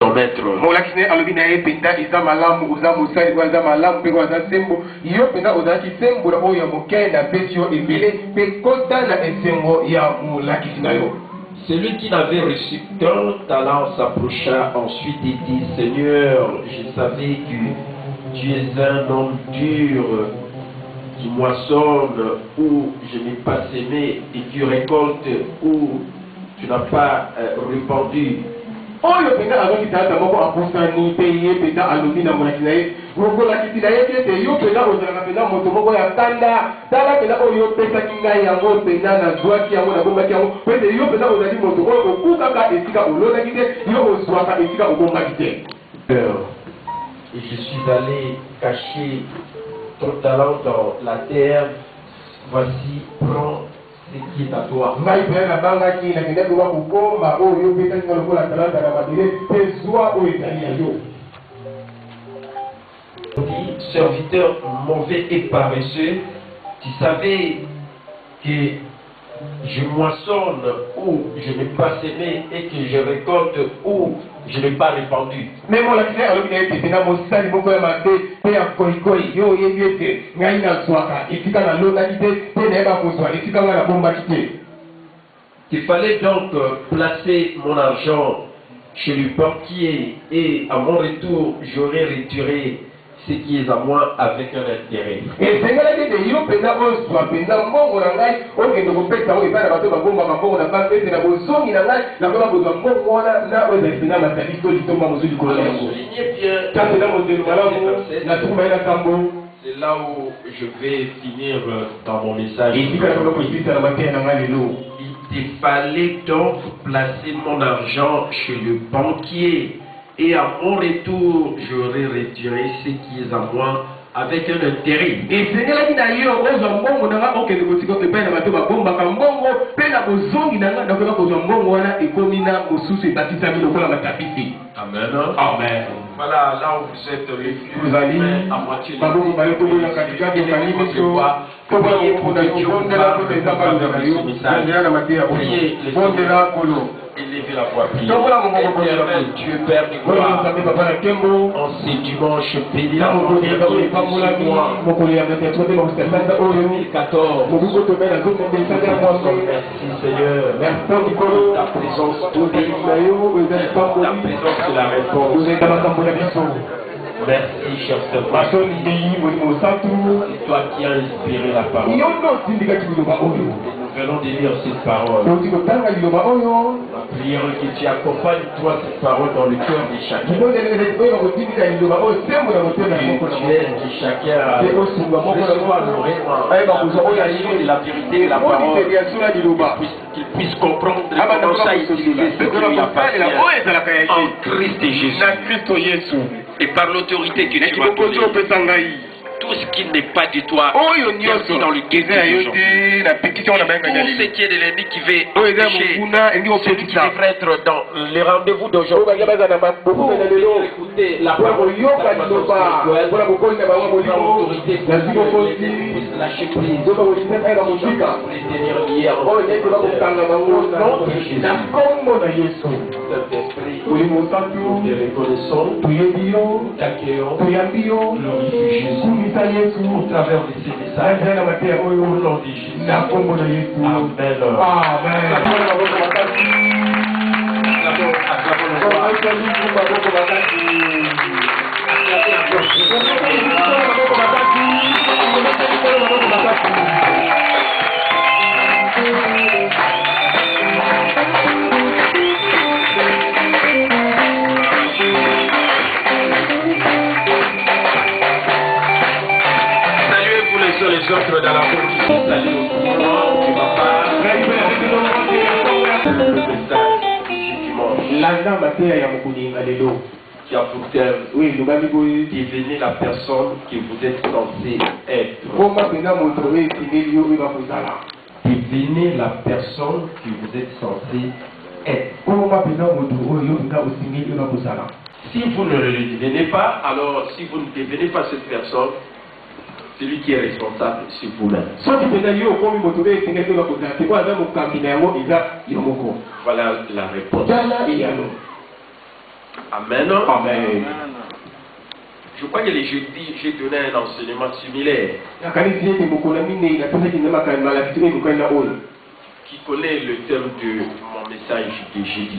ton maître. Celui qui n'avait reçu qu'un talent s'approcha ensuite et dit, Seigneur, je savais que tu es un homme dur, qui moissonne où je n'ai pas semé et qui récolte où tu n'as pas répandu. Oyo pena azongi tata moko akosani pe ye pena alobi na molaki na ye rokolakisi na ye ete yo pena ozalaka pena moto moko ya tanda tala pena oyo opesaki ngai yango pena nazwaki yango nabombaki yango po ete yo pena ozali moto oyo okukaka esika olonaki te yo ozwaka esika obombaki te. Et je suis allé cacher ton talent dans la terre, voici, prends ce qui est à toi. Dit, serviteur mauvais et paresseux, tu savais que je moissonne où je n'ai pas semé et que je récolte où je n'ai pas répandu. Mais mon lacinaire, alors qu'il a été pénal, mon sale, mon coeur m'a fait, père, koi, yo, yété, ngaïna, soaka, et si quand la lonalité, ténèbres, qu'on soit, et si quand la bombe a quitté. Il fallait donc placer mon argent chez le banquier et à mon retour, j'aurais retiré ce qui est à moi avec un intérêt. Et c'est là que yo pena on soit pena mbongo na ngai o ke ndo pesa o ibana bato bagomba mbongo na ba pesa na bozongi na ngai na ba bozwa mbongo na o za pena matali to litomba mozuli ko la yango. Quand c'est là mon délo malamu na tumba ina kambo. C'est là où je vais finir dans mon message. Il fallait donc placer mon argent chez le banquier. Et à mon retour, j'aurais retiré ce qui est à moi avec un intérêt. Et c'est là qu'il y a eu un bongo n'a pas aucun de vos peine à ma bomba comme bongo, peine à vos zongi n'a pas vos bongo et comme il a au sous et bâti sa vie au la tapis. Amen. Amen. Voilà, là où vous êtes les allez à moitié de élevez la voix, priez. Éternel Dieu, Père du gloire, en ce dimanche béni, merci Seigneur, merci pour ta présence bénie, ta présence c'est la réponse. Merci, cher Seigneur. C'est toi qui as inspiré la parole. Nous venons de lire cette parole. La prière que tu accompagnes, toi, cette parole dans le cœur de chacun. Tu aides chacun à recevoir la vérité et la parole. Qu'il puisse comprendre comment ça utiliser ce qui lui appartient en Christ Jésus. Et par l'autorité que tu m'as donnée, tout ce qui n'est pas de toi, merci dans le guet d'aujourd'hui. Tout ce qui est de l'ennemi qui veut empêcher, celui qui devrait être dans les rendez-vous d'aujourd'hui, pour écouter la parole de l'autorité, puisse lâcher prise, pour les tenir liés au nom de Jésus. Saint-Esprit, nous te reconnaissons, t'accueillons, glorifions Jésus. Au travers de ces messages, au nom de Jésus. Amen. Les autres dans la route qui sont allés au courant du papa. Le message qui a pour terme, devenez la personne que vous êtes censé être. Devenez la personne que vous êtes censé être. Si vous ne le devenez pas, alors si vous ne devenez pas cette personne, celui qui est responsable, c'est vous-même. Voilà la réponse. Amen. Amen. Je crois que les jeudis, j'ai donné un enseignement similaire. Qui connaît le thème de mon message de jeudi?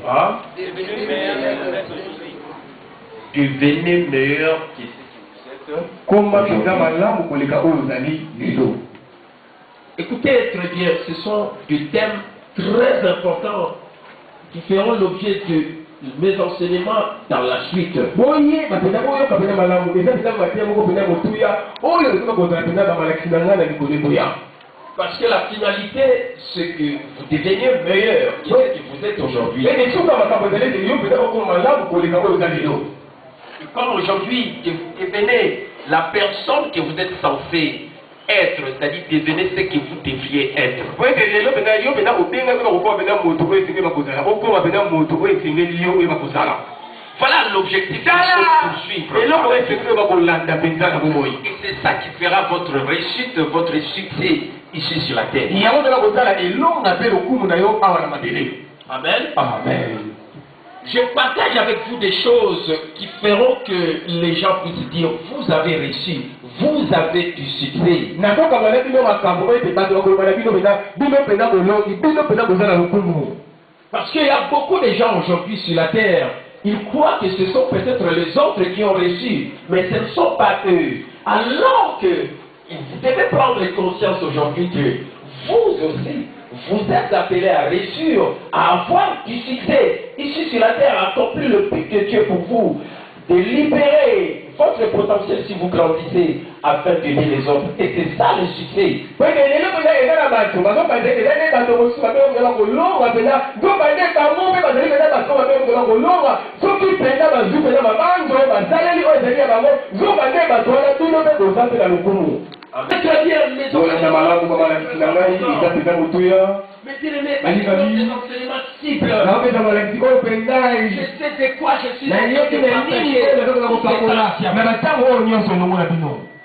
Ah? Devenez meilleur que ce que vous êtes. Écoutez très bien, ce sont des thèmes très importants qui feront l'objet de mes enseignements dans la suite. Parce que la finalité, c'est que vous deveniez meilleur que ce que vous êtes aujourd'hui. Et comme aujourd'hui, que vous devenez la personne que vous êtes censé être, c'est-à-dire devenez ce que vous devriez être. Voilà l'objectif qu'il faut poursuivre. Et c'est ça qui fera votre réussite, votre succès ici sur la terre. Amen. Amen. Je partage avec vous des choses qui feront que les gens puissent dire vous avez réussi, vous avez du succès. Parce qu'il y a beaucoup de gens aujourd'hui sur la terre, ils croient que ce sont peut-être les autres qui ont réussi, mais ce ne sont pas eux. Alors que vous devez prendre conscience aujourd'hui que vous aussi, vous êtes appelés à réussir, à avoir du succès. Ici sur la terre, accomplir le but de Dieu pour vous, de libérer votre potentiel si vous grandissez, afin d'aider les autres. Et c'est ça le succès.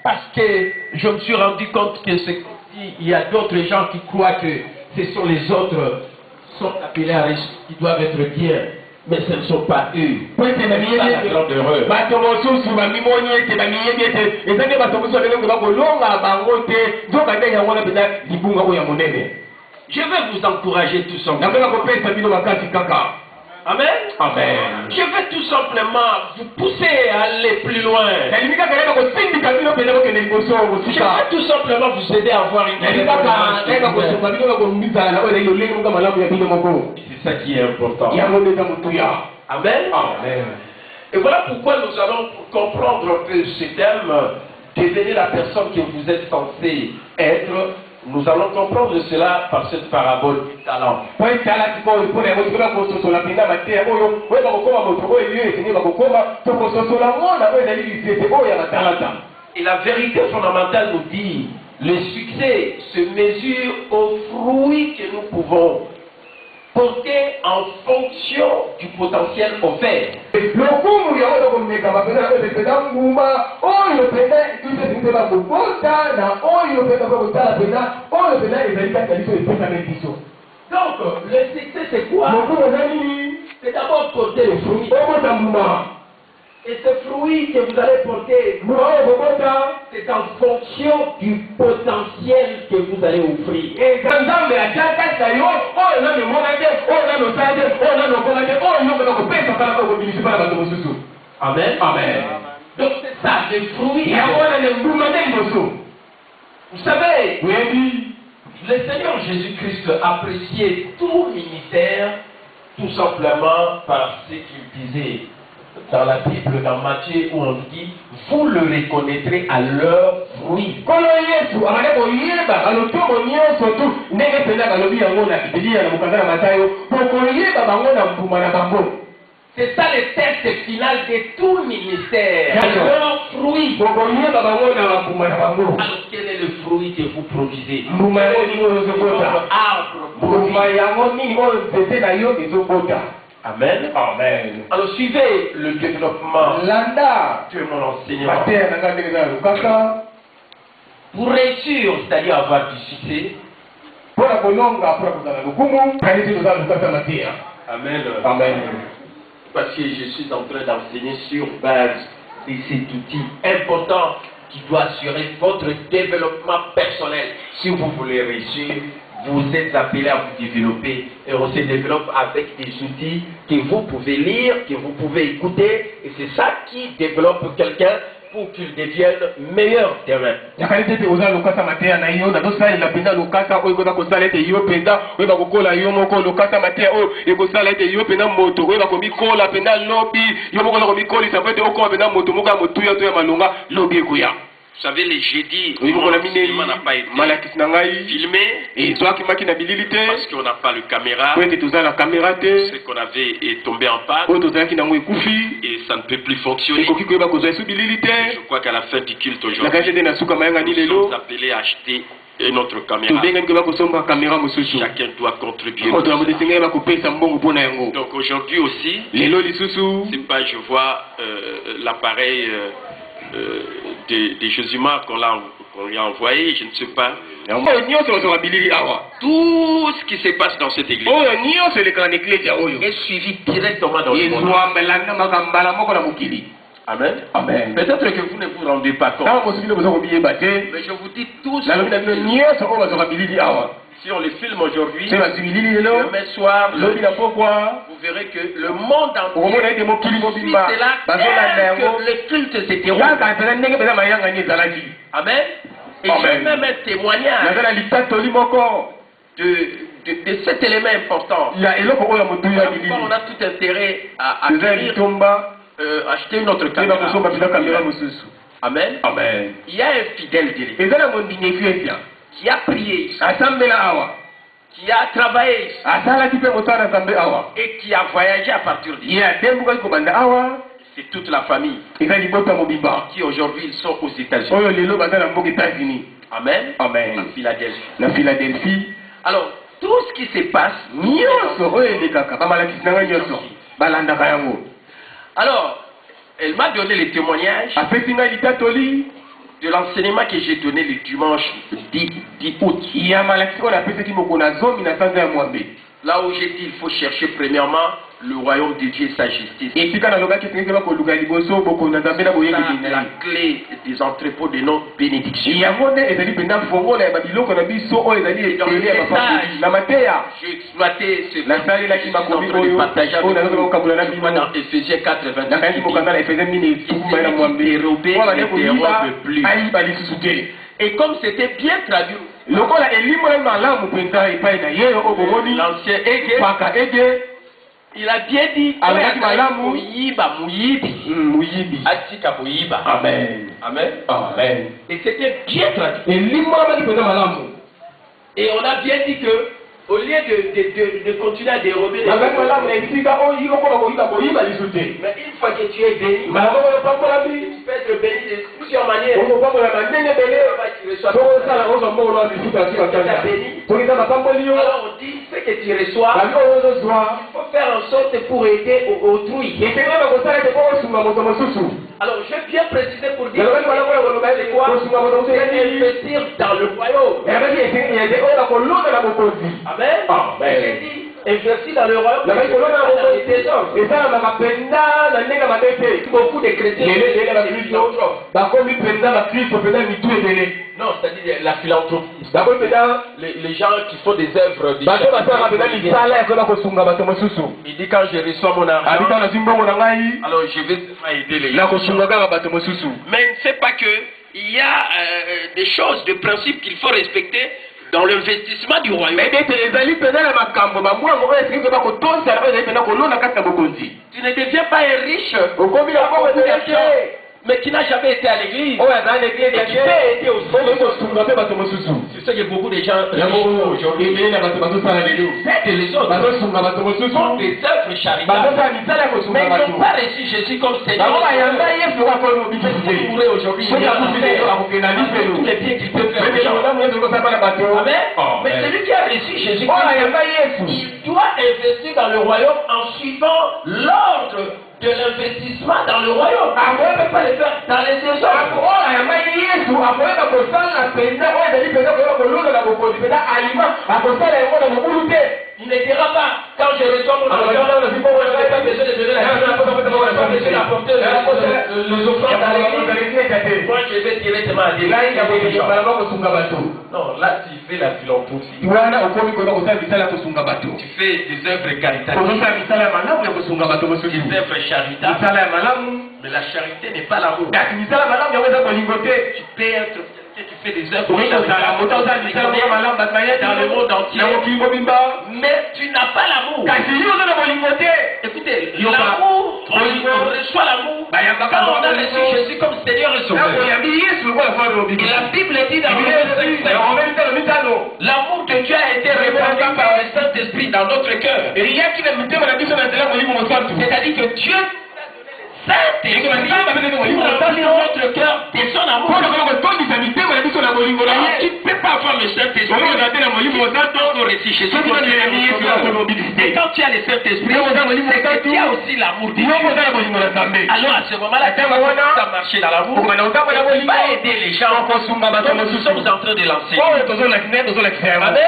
Parce que je me suis rendu compte que il y a d'autres gens qui croient que ce sont les autres qui sont appelés à réussir, qui doivent être bien. Mais ce ne sont pas eux. C'est la grande erreur. Je vais vous encourager tout simplement. Amen. Amen. Je vais tout simplement vous pousser à aller plus loin. Je vais tout simplement vous aider à avoir une c'est ça qui est important. Amen. Amen. Et voilà pourquoi nous allons comprendre un peu ce thème, devenir la personne que vous êtes censé être. Nous allons comprendre cela par cette parabole du talent. Et la vérité fondamentale nous dit, le succès se mesure aux fruits que nous pouvons porter en fonction du potentiel offert. Donc, le succès c'est quoi? C'est d'abord porter le fruit. Et ce fruit que vous allez porter, c'est en fonction du potentiel que vous allez offrir. Amen. Amen. Donc c'est ça, le fruit. Vous savez, le Seigneur Jésus-Christ appréciait tout ministère tout simplement par ce qu'il disait. Dans la Bible, dans Matthieu, où on dit, vous le reconnaîtrez à leurs fruits. C'est ça le test final de tout ministère. Leurs fruits. Alors quel est le fruit que vous produisez? Amen. Amen. Alors suivez le développement de mon enseignement. Pour réussir, c'est-à-dire avoir du succès, Amen. Amen. Parce que je suis en train d'enseigner sur base de cet outil important qui doit assurer votre développement personnel. Si vous voulez réussir, vous êtes appelé à vous développer. Et on se développe avec des outils que vous pouvez lire, que vous pouvez écouter. Et c'est ça qui développe quelqu'un pour qu'il devienne meilleur terrain. Vous savez, les jeudis, le cinéma n'a pas été filmé parce qu'on n'a pas de caméra. C'est qu'on avait est tombé en panne et ça ne peut plus fonctionner. Je crois qu'à la fin du culte aujourd'hui, nous sommes appelés à acheter une autre caméra. Chacun doit contribuer. Donc aujourd'hui aussi, c'est pas je vois l'appareil des Jésus-Marc qu'on lui a envoyé, je ne sais pas. Tout ce qui se passe dans cette église est suivi directement dans le monde. Amen. Amen. Peut-être que vous ne vous rendez pas compte. Mais je vous dis tous. Si on les filme aujourd'hui, demain soir, vous verrez que le monde entier suit cela que le culte se déroule. Amen. Et j'ai même un témoignage de cet élément important. On a tout intérêt à acheter une autre caméra. Amen. Amen. Il y a un fidèle de l'Église qui a prié, qui a travaillé et qui a voyagé à partir d'ici. C'est toute la famille qui aujourd'hui ils sont aux États-Unis. Amen. Amen. La Philadelphie. Alors, tout ce qui se passe, alors, elle m'a donné le témoignage de l'enseignement que j'ai donné le dimanche 10 août. Là où j'ai dit il faut chercher premièrement le royaume de Dieu et sa justice. La clé des entrepôts de nos bénédictions. J'ai exploité ce partage dans Ephésiens 4:28. Et comme c'était bien traduit, l'ancien Ege, il a bien dit Amen. Amen. Amen. Et c'était bien traduit. Et on a bien dit que au lieu de continuer à dérober les mais une fois que tu es béni, tu peux être béni de plusieurs manières. Alors on dit ce que tu reçois, il faut faire en sorte pour aider autrui. Alors je vais bien préciser pour dire c'est quoi? Investir dans le royaume. Amen. J'ai dit investir dans le royaume. Beaucoup de chrétiens. Non, c'est-à-dire la philanthropie. Les gens qui font des œuvres. Il dit quand je reçois mon argent, alors je vais aider les gens. Mais ne sait pas que il y a des choses, des principes qu'il faut respecter dans l'investissement du royaume. Tu ne deviens pas un riche mais qui n'a jamais été à l'église et qui peut aider aussi. C'est ce que beaucoup de gens aujourd'hui font des autres font des œuvres charitables mais ils n'ont pas reçu Jésus comme Seigneur. Aujourd'hui tous les biens qu'il peut faire. Amen. Mais celui qui a reçu Jésus, il doit investir investir dans le royaume en suivant l'ordre de l'investissement dans le royaume. On ne peut pas le faire dans les désordres. Il ne dira pas, quand je reçois mon argent, je n'ai pas besoin de donner la je n'ai pas besoin d'apporter les offrandes dans l'église. Moi, je vais directement à Dieu. Non, là, tu fais la philanthropie. Tu fais des œuvres caritatives. Des œuvres charitables. Mais la charité n'est pas l'amour. Tu peux être... Tu fais des œuvres dans le monde entier, mais tu n'as pas l'amour. Écoutez, l'amour, on reçoit l'amour quand on a reçu Jésus comme Seigneur et Sauveur. Et la Bible dit dans l'amour de Dieu a été répandu par le Saint-Esprit dans notre cœur. C'est-à-dire que Dieu Saint-Esprit dans notre cœur de son amour. Tu ne peux pas avoir le Saint-Esprit. Et quand tu as le Saint-Esprit, tu as aussi l'amour de Dieu. Alors à ce moment-là, tu as marché dans l'amour. Tu ne peux pas aider les gens comme nous sommes en train de l'enseigner. Amen.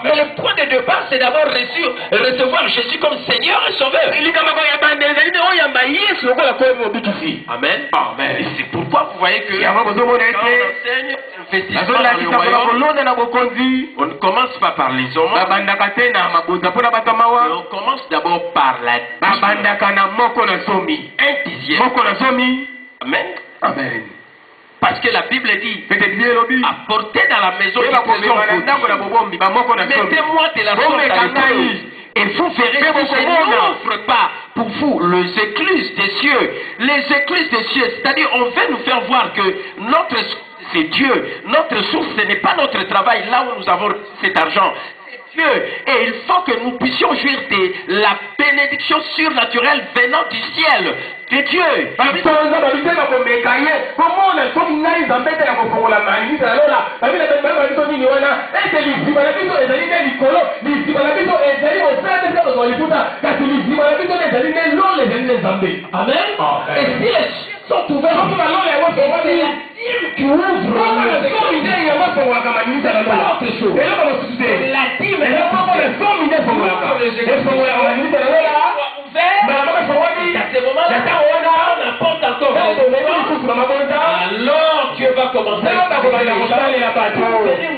Mais le point de départ, c'est d'abord recevoir Jésus comme Seigneur et Sauveur. Amen. Amen. C'est pourquoi vous voyez que quand on enseigne investissement dans le royaume, on ne commence pas par les hommes. On commence d'abord par la dixième. Amen. Amen. Parce que la Bible dit, apportez dans la maison du trésor, mettez-moi de la sorte à l'épreuve. Et vous verrez que je n'offre pas pour vous les écluses des cieux. Les écluses des cieux, c'est-à-dire on veut nous faire voir que notre source, c'est Dieu. Notre source, ce n'est pas notre travail, là où nous avons cet argent. C'est Dieu. Et il faut que nous puissions jouir de la bénédiction surnaturelle venant du ciel. De Dieu. Amen. Et si les cieux sont ouverts, tu ouvres alors Dieu va commencer à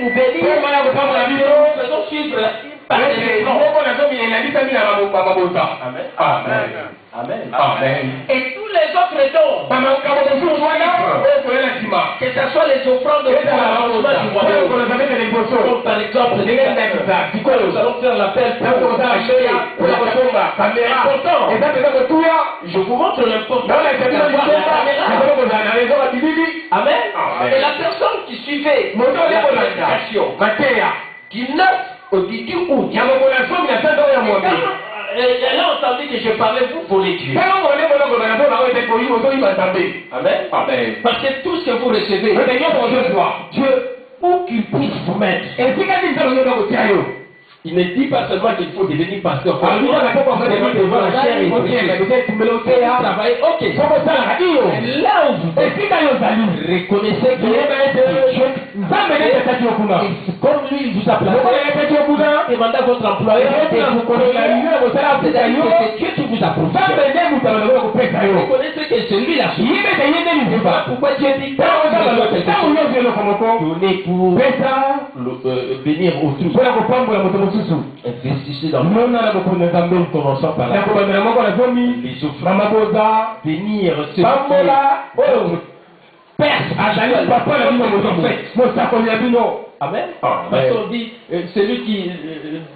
nous bénir. Faisons suivre par les Amen. Amen. Amen. Et tous les autres dons, que ce soit les offrandes de comme par exemple les nous allons faire l'appel pour acheter la caméra. Je vous montre l'importance d'avoir la caméra. Amen. Et la personne qui suivait la prédication du 9 au 18 août, elle a entendu que je parlais, vous volez Dieu. Amen. Amen. Parce que tout ce que vous recevez, Dieu, où qu'il puisse vous mettre. Il ne dit pas seulement qu'il faut devenir pasteur. Ok. Là où vous reconnaissez que Dieu, comme lui, il vous a placé, demandez à votre employeur de vous connaître. C'est Dieu qui vous a provisionné. Reconnaissez que c'est lui la chose. Pourquoi Dieu dit donner pour venir au trou. Investissez dans le monde. Commençons par là. Les offrandes. Venir se Amen. Parce qu'on dit, celui qui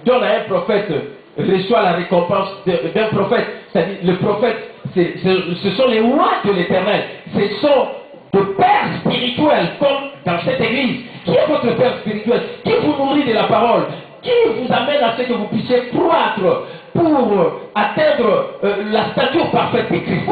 donne à un prophète reçoit la récompense d'un prophète. C'est-à-dire, le prophète, ce sont les rois de l'Éternel. Ce sont de pères spirituels, comme dans cette église. Qui est votre père spirituel? Qui vous nourrit de la parole? Qui vous amène à ce que vous puissiez croître pour atteindre la stature parfaite de Christ?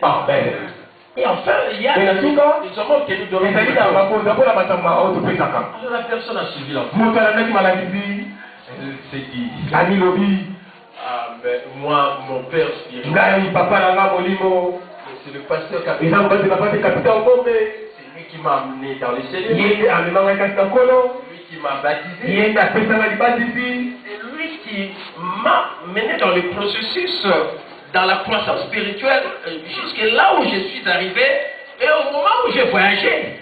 Amen. Et enfin, il y a des hommes que nous donnons. Alors la personne a suivi l'enfant. C'est dit. Ah, mais moi, mon père spirituel, c'est le pasteur capitaine. C'est lui qui m'a amené dans les cellules. C'est lui qui m'a baptisé. C'est lui qui m'a mené dans le processus, dans la croissance spirituelle, jusque là où je suis arrivé. Et au moment où j'ai voyagé,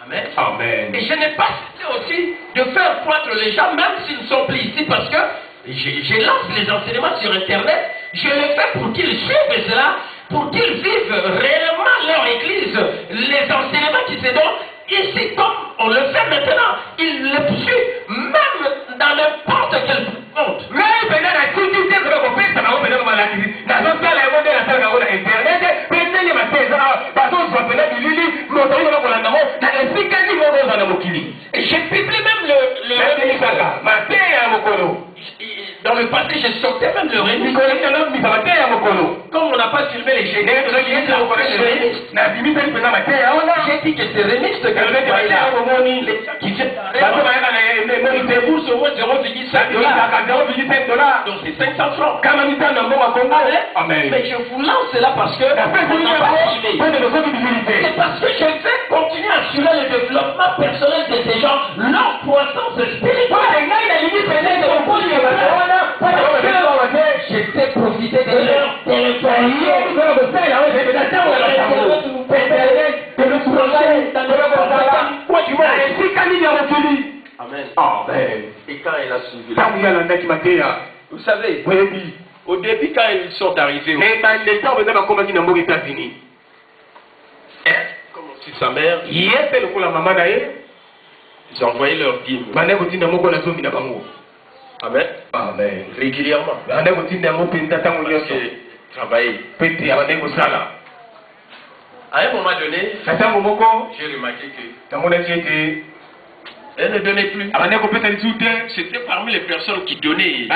Amen. Amen. Et je n'ai pas cessé aussi de faire croître les gens, même s'ils ne sont plus ici, parce que je lance les enseignements sur Internet, je le fais pour qu'ils suivent cela, pour qu'ils vivent réellement leur église, les enseignements qui se donnent ici comme on le fait maintenant. Ils le suivent, même dans n'importe quel monde. Et j'ai publié même dans le passé, je sortais même le remix. Comme on n'a pas filmé les génériques, j'ai dit que c'est remix qui fait bourse au moins 0,5 $. Donc c'est 500 francs. Amen. Mais je vous lance cela parce que c'est parce que je vais continuer à assurer le développement personnel de ces gens, leur croissance spirituelle. Je sais profiter de leur territoire. Amen. Amen. Et quand il a suivi, vous savez, au début, quand ils sont arrivés, comme aussi sa mère, ils ont envoyé leur dîme. Amen. Amen. Régulièrement. Parce que travailler. À un moment donné, j'ai remarqué que elle ne donnait plus. C'était parmi les personnes qui donnaient.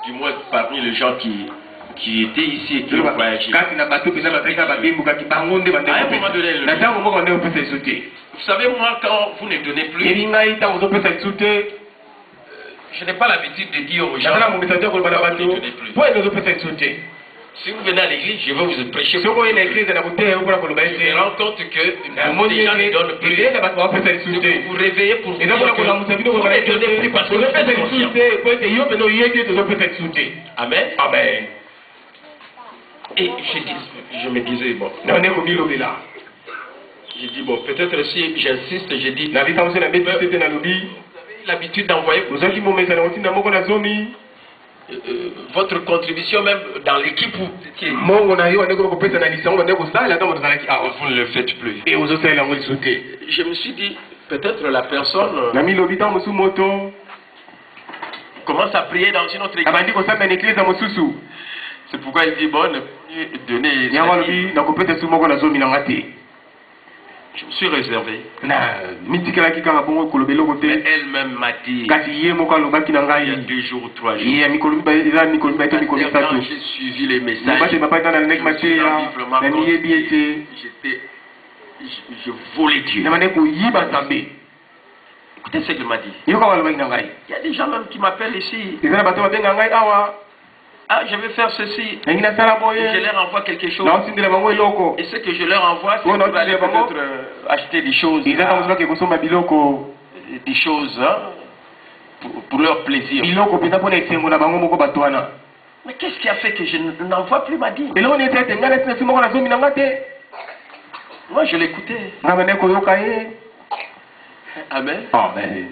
Du moins parmi les gens qui étaient ici et qui ont voyagé. À un moment donné, vous savez, moi, quand vous ne donnez plus, je n'ai pas l'habitude de dire aux gens ne donnez plus. Si vous venez à l'église, je vais vous prêcher. Je me rends compte que les gens ne donnent plus. Vous vous réveillez pour vous dire que vous ne donnez plus parce que vous êtes conscient. Amen. Amen. Et je me disais, bon. J'ai dit, bon, peut-être si j'insiste, j'ai dit, l'habitude d'envoyer votre contribution même dans l'équipe où vous ne le faites plus. Je me suis dit, peut-être la personne commence à prier dans une autre église. C'est pourquoi il dit, bon, donnez. Je me suis réservé. Mais elle-même m'a dit, il y a 2 jours ou 3 jours, j'ai suivi les messages. Je volais Dieu. Écoutez ce qu'il m'a dit. Il y a des gens même qui m'appellent ici. Ah, je vais faire ceci. Je leur envoie quelque chose. Et ce que je leur envoie, c'est pour aller peut-être acheter des choses. Des choses pour leur plaisir. Mais qu'est-ce qui a fait que je n'envoie plus ma dîme? Moi, je l'écoutais. Amen. Amen.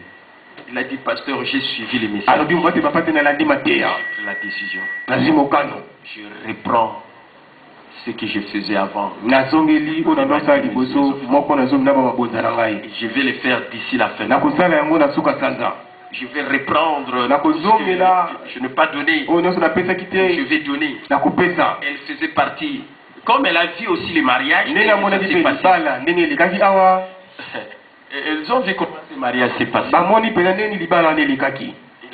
Il a dit, pasteur, j'ai suivi les messages. La décision. Je reprends ce que je faisais avant. Je vais le faire d'ici la fin. Je vais reprendre. Je n'ai pas donné. Je vais donner. Elle faisait partie. Comme elle a vu aussi les mariages. Elles ont vu comment ce mariage s'est passé. Il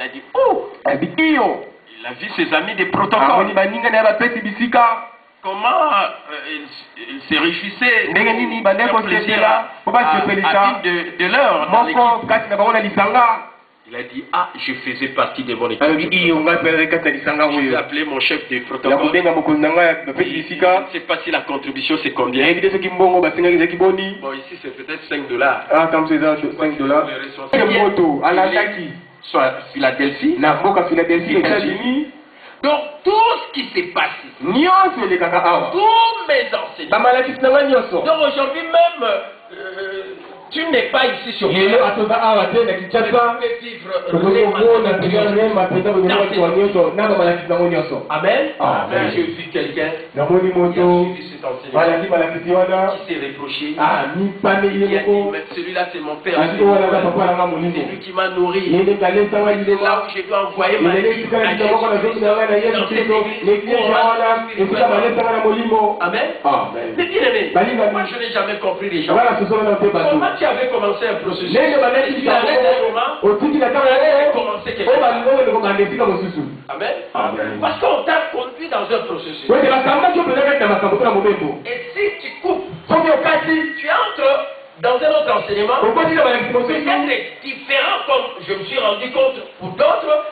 a dit, oh, il a vu ses amis des protocoles. Comment ils se réjouissaient de l'heure. Il a dit, ah, je faisais partie de mon équipe. J'ai appelé mon chef de protocole. Je ne sais pas si la contribution c'est combien. Bon, ici c'est peut-être $5. Ah, comme c'est ça, $5. Soit à Philadelphie. États-Unis. Donc tout ce qui s'est passé, tous mes enseignants. Donc aujourd'hui même, tu n'es pas ici sur terre. Tu peux vivre Amen. Amen. J'ai vu quelqu'un qui a suivi cet enseignement, qui s'est reproché. Qui a dit, celui-là c'est mon père. C'est lui qui m'a nourri. C'est là où je dois envoyer ma vie. Amen. Mais bien aimé, moi je n'ai jamais compris les gens. Comment tu avais commencé un processus? Tu arrêtes un moment, tu avais commencé quelque chose. Amen. Parce qu'on t'a conduit dans un processus. Et si tu coupes, tu entres dans un autre enseignement, peut-être différent comme je me suis rendu compte pour d'autres,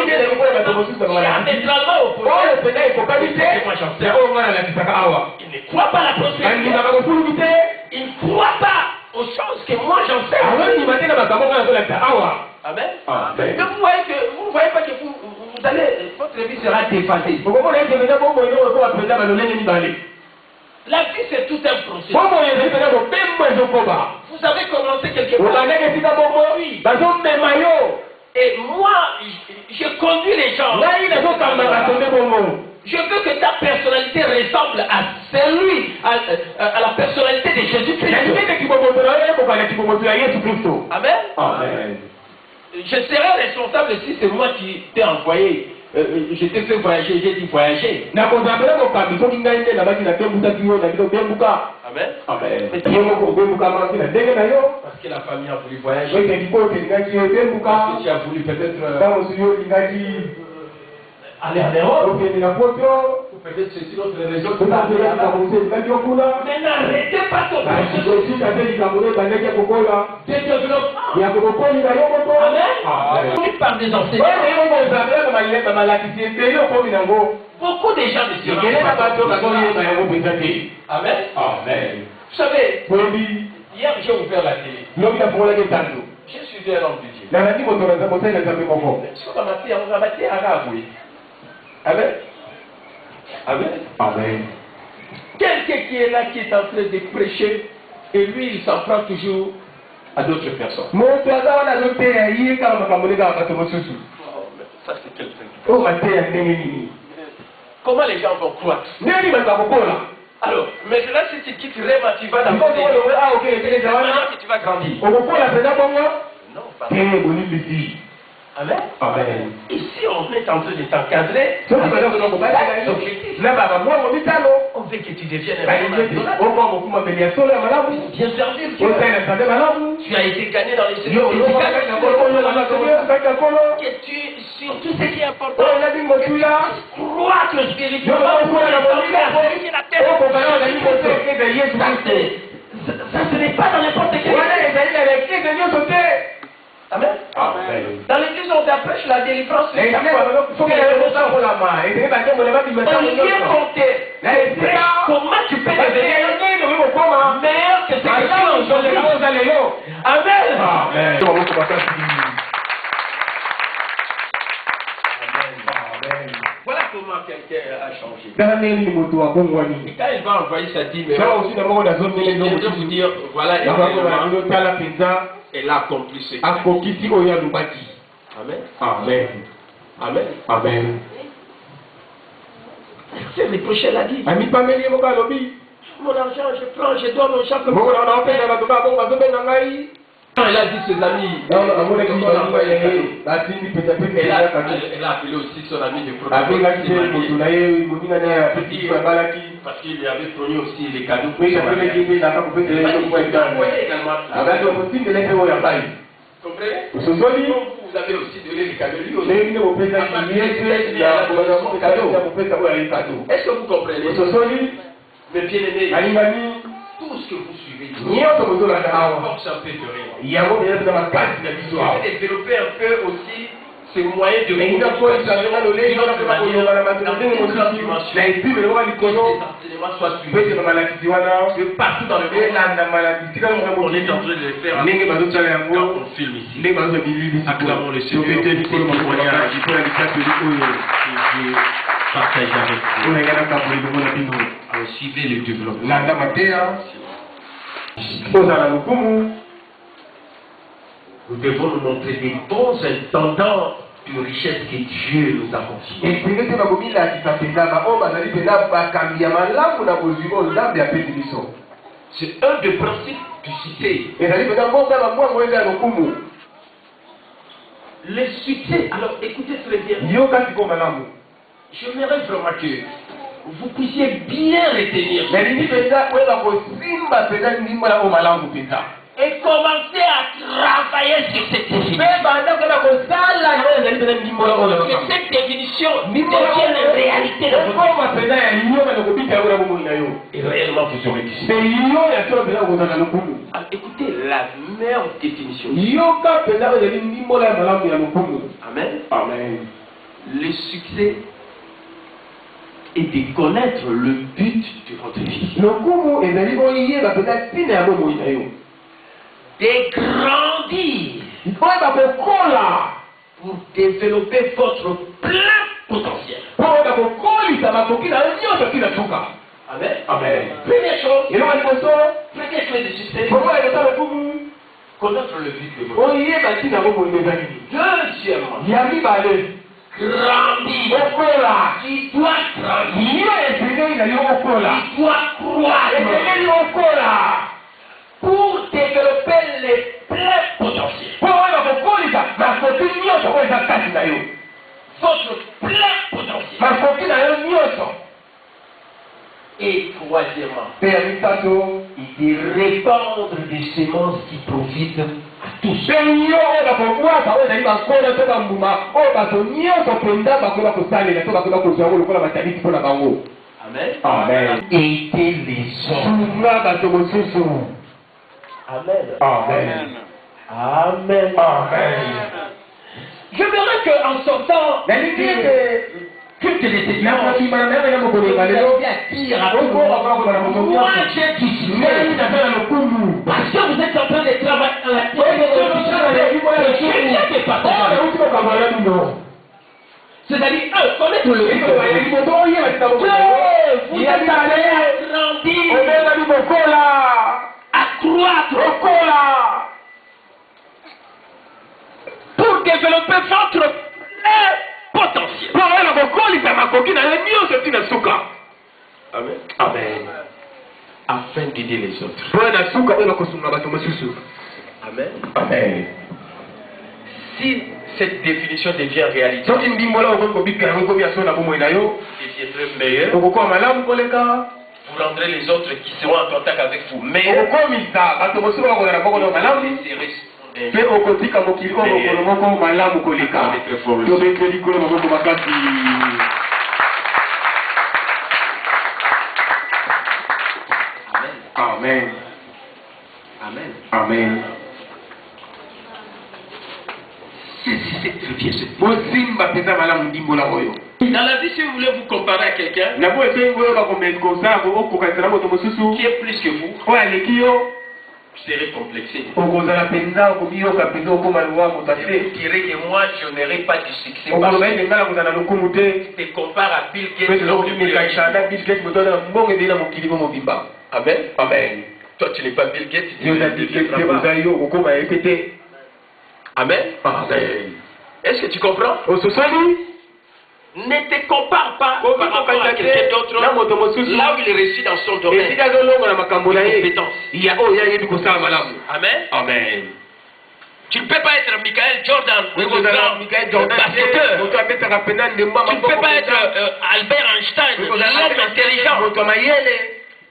diamétralement opposé. Il ne croit pas à la prospérité. Il ne croit pas aux choses que moi j'enseigne. Amen. Donc vous voyez pas que vous allez, votre vie sera déphasée. La vie c'est tout un processus. Vous avez commencé quelque part. Oui. Et moi, je conduis les gens. Je veux que ta personnalité ressemble à celui, à la personnalité de Jésus-Christ. Amen. Amen. Je serai responsable si c'est moi qui t'ai envoyé. Je t'ai fait voyager, j'ai dit voyager. Amen. Amen. Parce que la famille a voulu voyager. Parce que tu as voulu peut-être aller en Europe. Peut-être c'est une autre raison. Mais n'arrêtez pas ton processus de développement. Amen. Par des enseignants. Beaucoup de gens ne se rendent pas. Amen. Amen. Vous savez, hier j'ai ouvert la télé. J'ai suivi un homme de Dieu. Amen. Amen. Amen. Quelqu'un qui est là, qui est en train de prêcher, et lui, il s'en prend toujours à d'autres personnes. Ça, c'est quelqu'un. Comment les gens vont croire? Alors, maintenant, si tu quittes Réma, tu vas dans le que tu vas grandir. Non, pas. Amen. Amen. Ici, on est en train de t'encadrer. On veut que tu deviennes un bien servir. Tu as été gagné dans les séjours. Que tu, surtout ce qui est important, croître spirituellement. Ça, ce n'est pas dans n'importe quel. Amen. Amen. Dans l'église, on t'apprêche la délivrance. On vient compter. Comment tu peux devenir meilleur que ce que tu es aujourd'hui. Amen. Amen. Voilà comment quelqu'un a changé. Et quand il va envoyer sa dîme, il vient de vous dire, voilà, elle a accompli ce qu'il a dit. Amen. Amen. Amen. Amen. C'est reproché, elle a dit. Mon argent, je prends, je dois mon argent. Quand elle a dit ses amis, elle a appelé aussi son ami de protocole. Parce qu'il lui avait fourni aussi les cadeaux. Vous comprenez? Vous avez aussi donné les cadeaux lui aussi. Est-ce que vous comprenez? Mes bien-aimés, tout ce que vous suivez, force un peu de rien. Développer un peu aussi ces moyens de communication partout dans le monde. On est en train de le faire quand on filme ici. Acclamons le Seigneur. Partage avec vous. Suivez le développement. Nous devons nous montrer des bons intendants de richesse que Dieu nous a confiés. C'est un des principes du succès. Le succès, alors écoutez très bien. J'aimerais vraiment que vous puissiez bien retenir et commencer à travailler sur cette définition. Que cette définition devienne une réalité dans votre vie. Et réellement vous aurez dit. Alors, écoutez la meilleure définition. Amen. Amen. Le succès et de connaître le but de votre vie. De grandir pour développer votre plein potentiel. Amen. Amen. Première chose de succès, connaître le but de votre vie. Deuxièmement, grandir. Il doit grandir. Il doit croire. Pour développer les pleins potentiels. Votre plein potentiel. Et troisièmement, de répandre des semences qui profitent à tous. Amen. Amen. Aider les autres. Amen. Amen. Amen. Amen. Je verrai qu'en sortant culte de Seigneur, moi j'ai dit, parce que vous êtes en train de travailler c'est-à-dire, connaître le but. Vous êtes allé grandir, accroître, pour développer votre potentiel. Amen. Amen. Afin d'aider les autres. Amen. Amen. Si cette définition devient réalité, deviendrait meilleur, vous rendrez les autres qui seront en contact avec vous meilleurs. Amen. Amen. Amen. C'est très bien. Dans la vie, si vous voulez vous comparer à quelqu'un qui est plus que vous, vous serez complexé. Vous direz que moi, je n'aurai pas de succès. Je te compare à Bill Gates. Amen. Amen. Toi, tu n'es pas Bill Gates. Amen. Amen. Est-ce que tu comprends? Ne te compare pas par rapport à quelqu'un d'autre là où il réussit dans son domaine. Compétence. Amen. Amen. Tu ne peux pas être Michael Jordan, le grand basketteur. Tu ne peux pas être Albert Einstein, l'homme intelligent.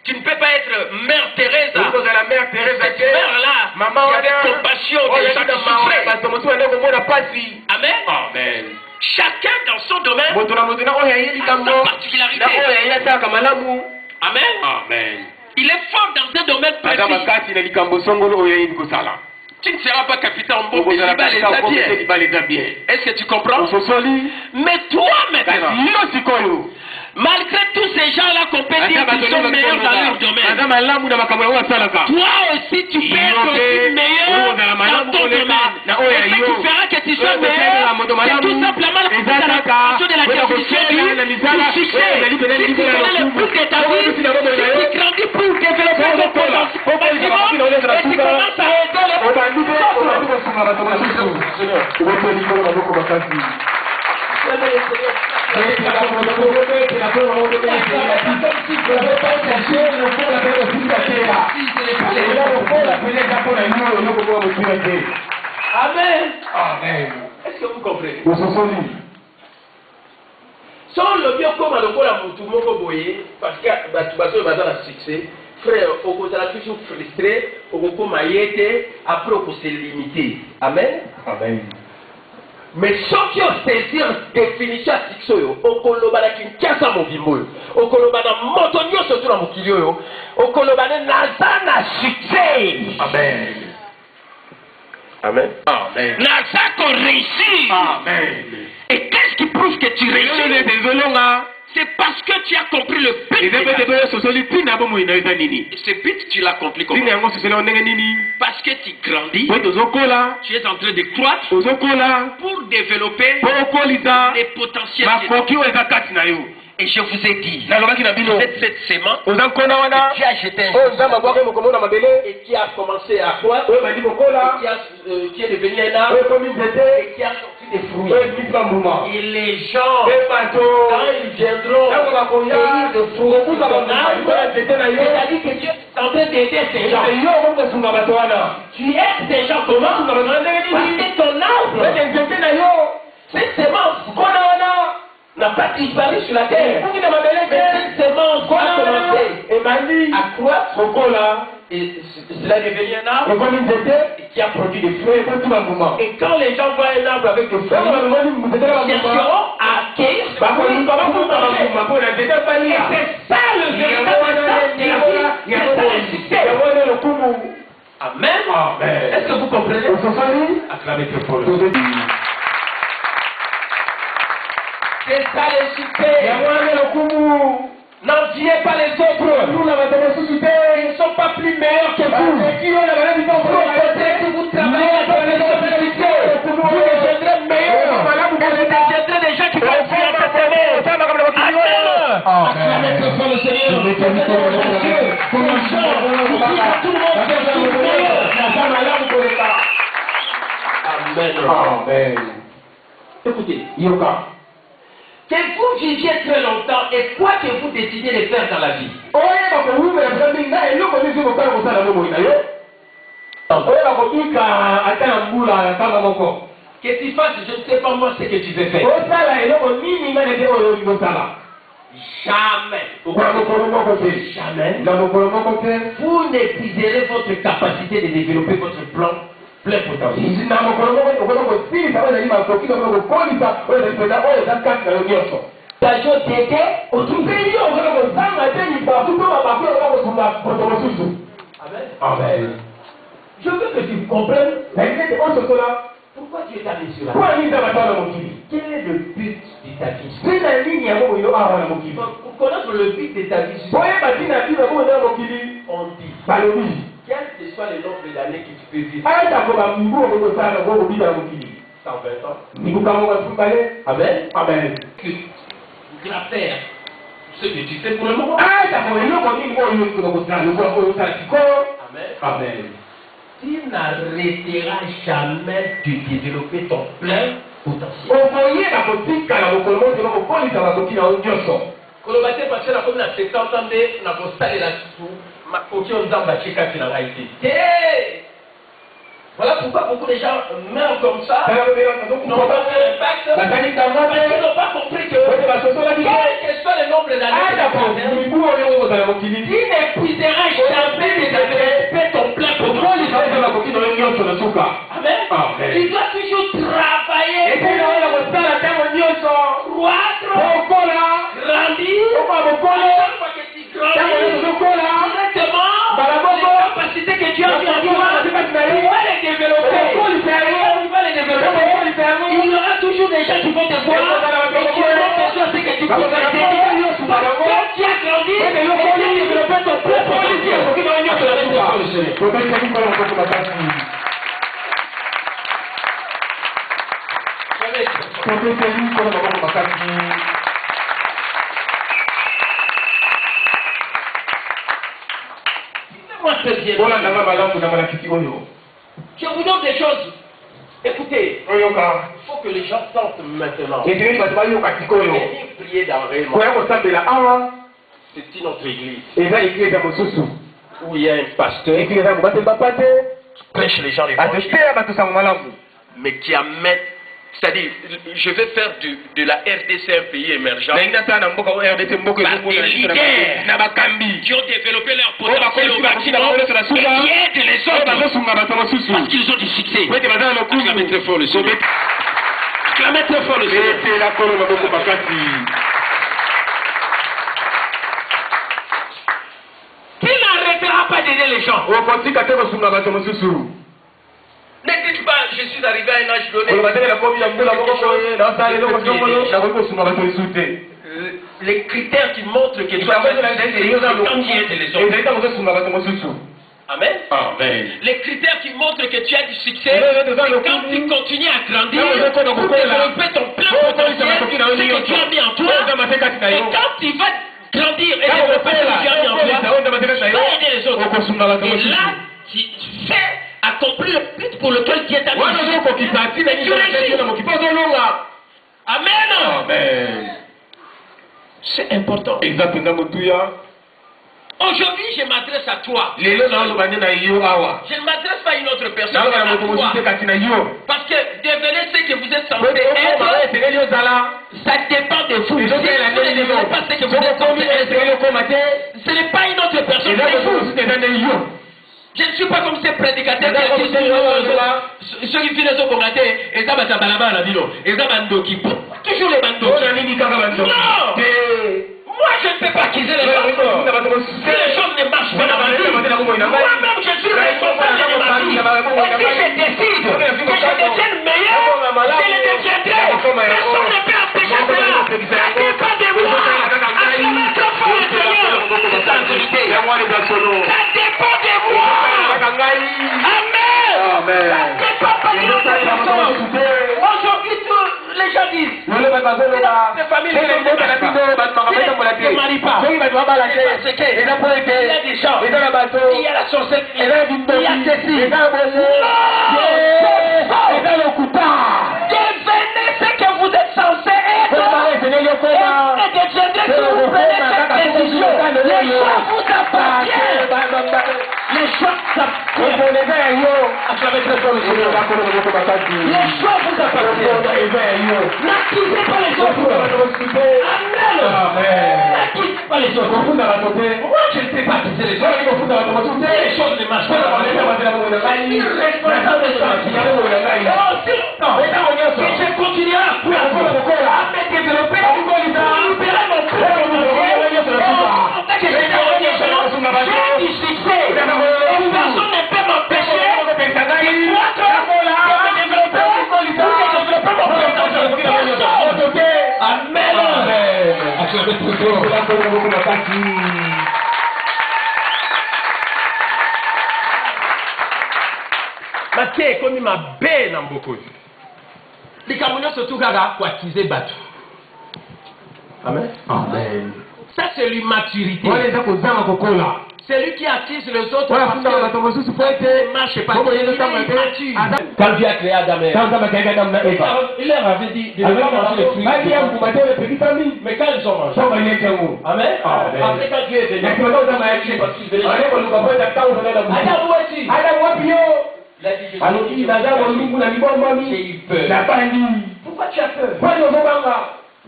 Tu ne peux pas être Mère Teresa. Cette mère-là, qui avait compassion des gens qui souffraient. Amen. Amen. Chacun dans son domaine a sa particularité. Amen. Amen. Il est fort dans un domaine précis. Tu ne seras pas capitaine en bon, les bien. Est-ce que tu comprends? Mais toi maintenant, malgré tous ces gens-là qu'on peut dire qu'ils sont meilleurs dans leur domaine, toi aussi tu peux être aussi meilleur dans ton domaine. Et ce qui fera que tu sois meilleur, c'est tout simplement la préparation de la définition du succès. Si tu connais le but de ta vie, si tu grandis pour développer ton potentiel au maximum, et tu commences à aider les autres. Amen. Amen. Est-ce que vous comprenez? Sans le bien comme le la tout le monde boyer parce que tu vas dans succès. Frère, au côté la toujours frustré, au côté maïete, après au se limiter. Amen. Amen. Mais sans qui ont saisi en définition succès, au kolobana qui casse mon vimbo, au kolobana montonio surtout dans mon kilio, au kolobana nazana succès. Amen. Amen. Amen. Naza qu'on réussit. Amen. Et qu'est-ce qui prouve que tu réussis? C'est parce que tu as compris le but. Et ce but, tu l'as compris comment? Parce que tu grandis, tu es en train de croître pour développer des potentiels. Et je vous ai dit, cette sémence, tu as jeté un et qui a commencé à croître, et qui est devenu un arbre, et qui a sorti des fruits. Et les gens, quand ils viendront cueillir des fruits de ton arbre, c'est-à-dire que Dieu est en train d'aider ces gens. Tu aides ces gens comment? Parce que ton arbre, cette sémence, n'a pas disparu sur la terre. Mais cette sémence a commencé à croître et cela est devenu un arbre qui a produit des fruits. Et quand les gens voient un arbre avec des fruits, ils chercheront à acquérir ce fruit pour manger. Et c'est ça le véritable sens de la vie. C'est ça le succès. Amen. Est-ce que vous comprenez? Acclamez très fort. C'est ça le succès. N'enviez pas les autres. Ils ne sont pas plus meilleurs que vous. Peut-être que vous travaillez avec les opportunités. Vous deviendrez meilleurs. Vous deviendrez des gens qui vont faire cette année. Acclamez très fort le Seigneur. Amen. Écoutez, Yoga. Que vous viviez très longtemps et quoi que vous décidez de faire dans la vie. Que tu fasses, je ne sais pas moi ce que tu veux faire. Jamais. Jamais. Vous n'épuiserez votre capacité de développer votre plan. Plein potentiel. Amen. Je veux que tu comprennes pourquoi tu es allé sur la terre. Quel est le but de ta vie? Pour connaître le but de ta vie, on dit quel que soit le nombre d'années que tu peux vivre. 120 ans. Amen. Amen. La terre, ce que tu fais pour le moment. Amen. Amen. Tu n'arrêteras jamais de développer ton plein potentiel. Kolobate parce que la commune a 70 ans, na la makoki on zamba cheka qui n'a pas été. Voilà pourquoi beaucoup de gens meurent comme ça. Ils n'ont pas fait l'impact. Parce qu'ils n'ont pas compris que quel que soit le nombre d'années, il n'épuisera jamais de développer ton plein potentiel. Amen. Tu dois toujours travailler pour croître, grandir. Chaque fois que tu grandis, directement, les capacités que tu as mis en toi, tu vas les développer. Il y aura toujours des gens qui vont te voir et qui auront besoin de ce que tu peux faire. Parce que tu as grandi et tu as développé ton plein potentiel. Moi, je te dis, je vous donne des choses. Écoutez, il faut que les gens sortent maintenant. Venir prier dans Raymond. C'est une autre église où il y a un pasteur qui prêche les gens les mais qui amène. C'est-à-dire, je vais faire de la RDC un pays émergent. Des leaders qui ont développé leur potentiel au maximum et qui aident les autres parce qu'ils ont du succès. Acclamez très fort le Seigneur. Acclamez très fort le Seigneur. Qui n'arrêtera pas d'aider les gens? Ne dites pas, je suis arrivé à un âge donné. Les critères qui montrent que tu as fait quand tu aides les autres. Amen. Amen. Les critères qui montrent que tu as du succès, c'est quand tu continues à grandir, pour développer ton plein potentiel, ce que tu as mis en toi. Et quand tu vas grandir et développer ce que tu as mis en toi, tu vas aider les autres. Et là, tu fais accomplir le but pour lequel Dieu t'a mis. Amen. Amen. C'est important. Aujourd'hui, je m'adresse à toi. Je ne m'adresse pas à une autre personne. Parce que devenez ce que vous êtes censé être, ça dépend de vous. Si vous ne devenez pas ce que vous êtes censé être, ce n'est pas une autre personne, c'est vous. Je ne suis pas comme ces prédicateurs qui disent ceux qui finissent au Congaté, et ça va s'abalaba la ville, et ça va ndoki. Toujours les bandoki. Non! Moi je ne peux pas acquiser les gens. Si les choses ne marchent pas dans ma vie, moi-même je suis responsable de ma vie. Et si je décide que je devienne meilleur, je le deviendrai. Personne ne peut empêcher cela. Ça dépend de moi. Acclamez trop fort le Seigneur. C'est ça la vérité. Ça dépend de moi. Amen. Ça dépend pas de l'autre personne. Aujourd'hui, les gens disent, les familles ne se marient pas. Il y a des gens, il y a la sorcellerie, il y a ceci. Devenez ce que vous êtes censé être. Et deviendrez que vous prenez cette décision. Les choix vous appartiennent. Les choix vous appartiennent. Les choix vous appartiennent. N'accusez pas les autres. Amen. N'accusez pas les autres. Moi, je ne sais pas accuser les autres. Les choses ne marchent pas. C'est irresponsable de ça. Si je continuerai à me développer, pour libérer mon cœur, j'ai du succès. Et personne ne peut m'empêcher de développer mon potentiel. Amen. Maké comme ma belle en beaucoup. Les Camerounais surtout gaga pour acquiser bateau. Amen. Amen. Ça c'est l'immaturité. C'est lui qui attise les autres parce que ne marche pas. Il est immature. Quand Dieu a créé Adam et Ève, il leur avait dit de ne pas manger les fruits. Mais quand ils ont mangé, amen. Après quand Dieu est venu, parce qu'il venait Il a dit, j'ai alobi eu naza molungu na libombami peur. nabali Pourquoi tu as peur? mponi ozobanga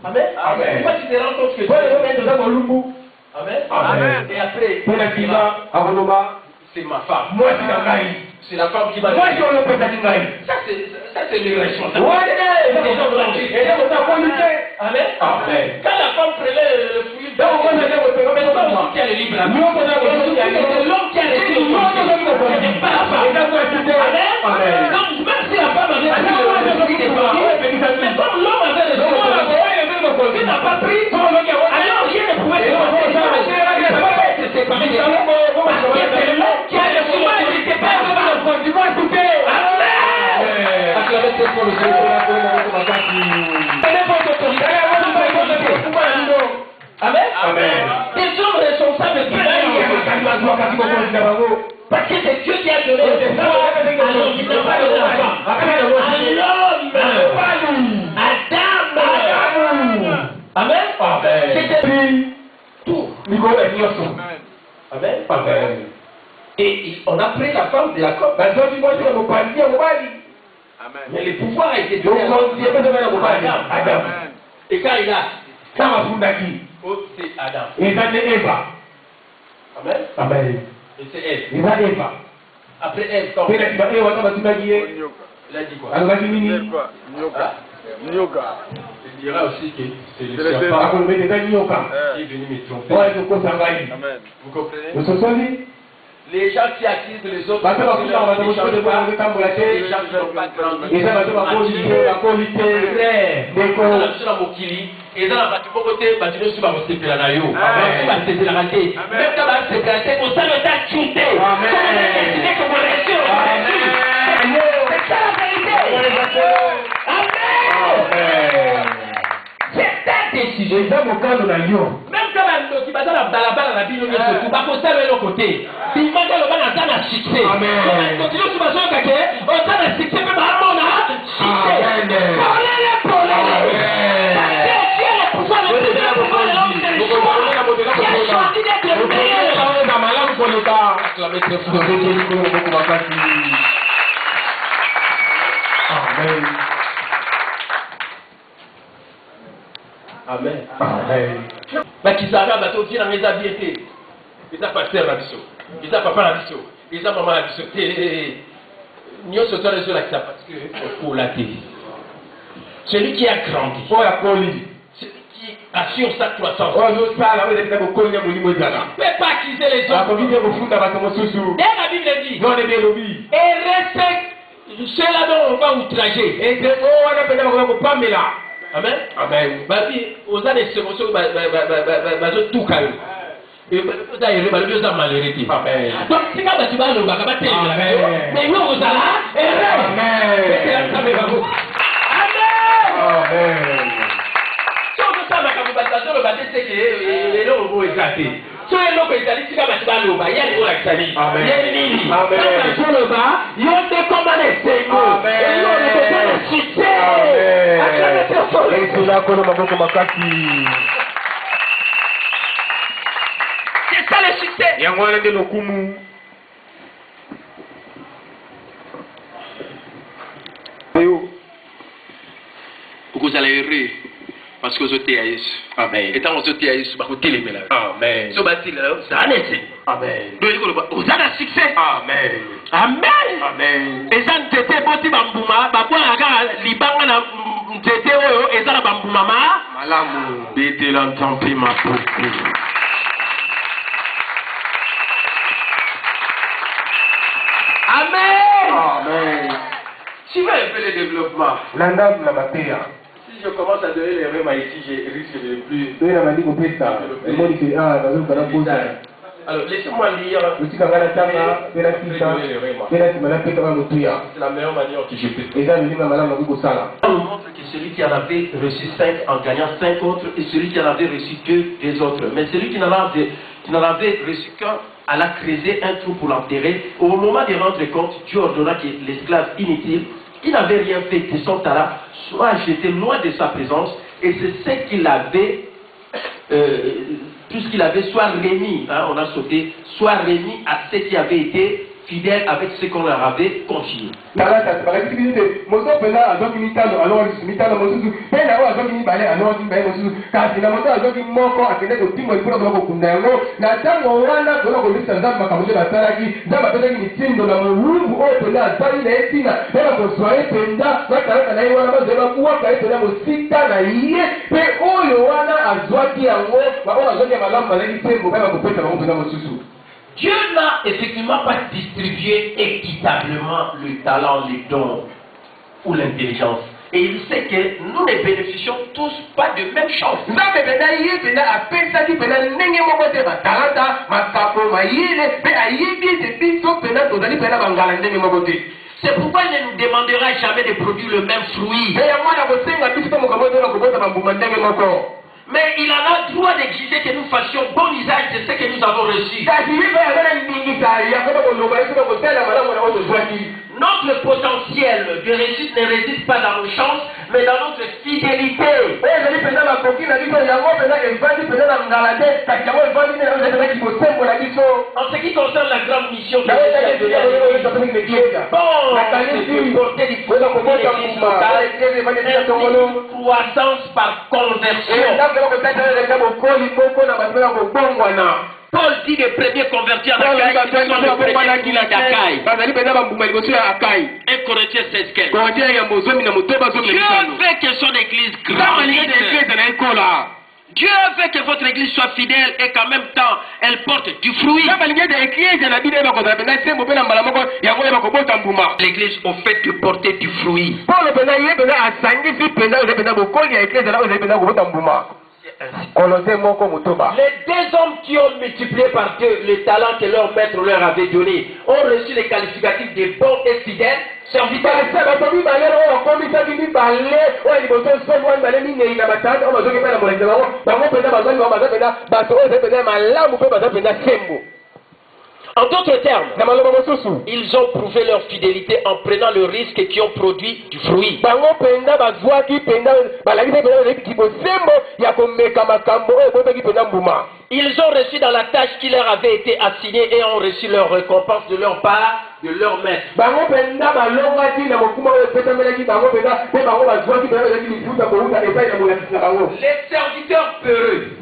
Amen. Amen. Pourquoi tu te rends compte que mponi ozobenda oza molungu Amen. Amen. Et après, mpe na nsima akoloba c'est ma femme. mwasi na ngai C'est la femme qui m'a mwasi dit. oyo opesaki ngai Ça, c'est le responsable. wana eza kotakoli te Amen. Amen. Quand la femme prenait le fruit, ntango mwana eza c'est kotekama l'homme qui a le libre. nyonso na C'est l'homme qui a le libre. C'est pas la femme. Amen. Donc, même si la femme avait pris le fruit des parents, mais comme l'homme avait le fruit, il n'a pas pris, alors rien ne pouvait se passer. Il ne pouvait pas être séparé des femmes. Parce que c'est l'homme qui a le fruit, il n'était pas la femme. Amen. Acclamez cette fois le Amen. Amen. Des hommes responsables qui parce que c'est Dieu qui a donné le pouvoir à l'homme, il n'a pas donné la femme. À l'homme, Adam. Amen. C'était tout. Amen. Amen. Et on a pris la femme de Jacob. Mais le pouvoir a été donné à Adam. Et quand il a, oh, c'est Adam. Amen. Et c'est Ève. Après Ève, quand il a dit quoi? Il dira aussi que c'est le serpent qui est venu me tromper. Vous comprenez? Les gens qui accusent les autres, les gens qui n'ont pas grandi. Et dans la partie côté, tu ne suis pas aussi la naïo. C'est la raté. Même quand c'est placé, on s'en est acheté. C'est ça la vérité. Amen. C'est ta décision. Même quand tu vas dans la balabala, la Bible, tu vas poser de l'autre côté. Il m'a dit le ban à ta succès. Amen. Continue sur ma soeur, on a succès, mais ma maman a succès. Amen. Amen. Mais qui savent, bah, tu as les habiletés. Ils ont pasteur la biso. Ils ont papa la biso. Ils ont maman la biso. Nous sommes tous les là parce que pour la télé. Celui qui a grandi. Celui qui assure sa croissance. Ne peut pas accuser les autres. Et la Bible dit. Et respecte ceux-là dont on va outrager. Amen. Amen. Vas-y, aux années de sémotion, tout calme. Et vous avez malheureusement. Donc, si tu vas le bac, mais nous, vous allez. Amen. Amen. Si on veut ça, le baptême, c'est que les gens vont éclater. Si les gens vont éclater, si tu vas le bas, il y a des gens qui s'allient. Il y a des lignes. Quand tu vas le bas, il y a des commandes, c'est bon. Et il y a des succès. C'est ça le succès. Vous allez errer parce que vous êtes à Yesu. Amen. Et quand vous êtes à Yesu, vous êtes là. Amen. Si vous êtes là, ça va être. Amen. Donc vous avez un succès. Amen. Amen. Amen. Et ça ne t'était pas si bambouma, bakwa aga libanga na t'était oyo, et ça la bambouma ma. Malamu. Bete l'entempé ma beaucoup. Amen. Amen. Tu veux un peu le développement. Si je commence à donner les rêves ici, je risque de plus. Alors, laissez-moi lire. C'est la meilleure manière que je peux. On nous montre que celui qui en avait reçu 5 en gagnant 5 autres et celui qui en avait reçu 2 des autres. Mais celui qui n'en avait reçu qu'un, alla creuser un trou pour l'enterrer. Au moment de rendre compte, Dieu ordonna que l'esclave inutile, qui n'avait rien fait de son talent, soit jeté loin de sa présence, et c'est ce qu'il avait, tout ce qu'il avait, soit remis, hein, on a sauté, soit remis à ce qui avait été fidèles avec ce qu'on leur avait confié. Dieu n'a effectivement pas distribué équitablement le talent, les dons ou l'intelligence. Et il sait que nous ne bénéficions tous pas de même chance. C'est pourquoi il ne nous demandera jamais de produire le même fruit. Mais il en a droit d'exiger que nous fassions bon usage de ce que nous avons reçu. Notre potentiel de réussite ne réside pas dans nos chances, mais dans notre fidélité. En ce qui concerne la grande mission que Dieu a donnée à l'église, croissance par conversion. Paul dit les premiers convertis en Achaïe, ils sont les premiers d'Achaïe. 1 Corinthiens 16:15. Dieu veut que son église grandisse. Dieu veut que votre église soit fidèle et qu'en même temps elle porte du fruit. L'église au fait de porter du fruit. Les deux hommes qui ont multiplié par deux les talents que leur maître leur avait donné ont reçu les qualificatifs de bons et fidèles serviteurs. En d'autres termes, ils ont prouvé leur fidélité en prenant le risque qui ont produit du fruit. Ils ont reçu dans la tâche qui leur avait été assignée et ont reçu leur récompense de leur part, de leur maître. Les serviteurs peureux.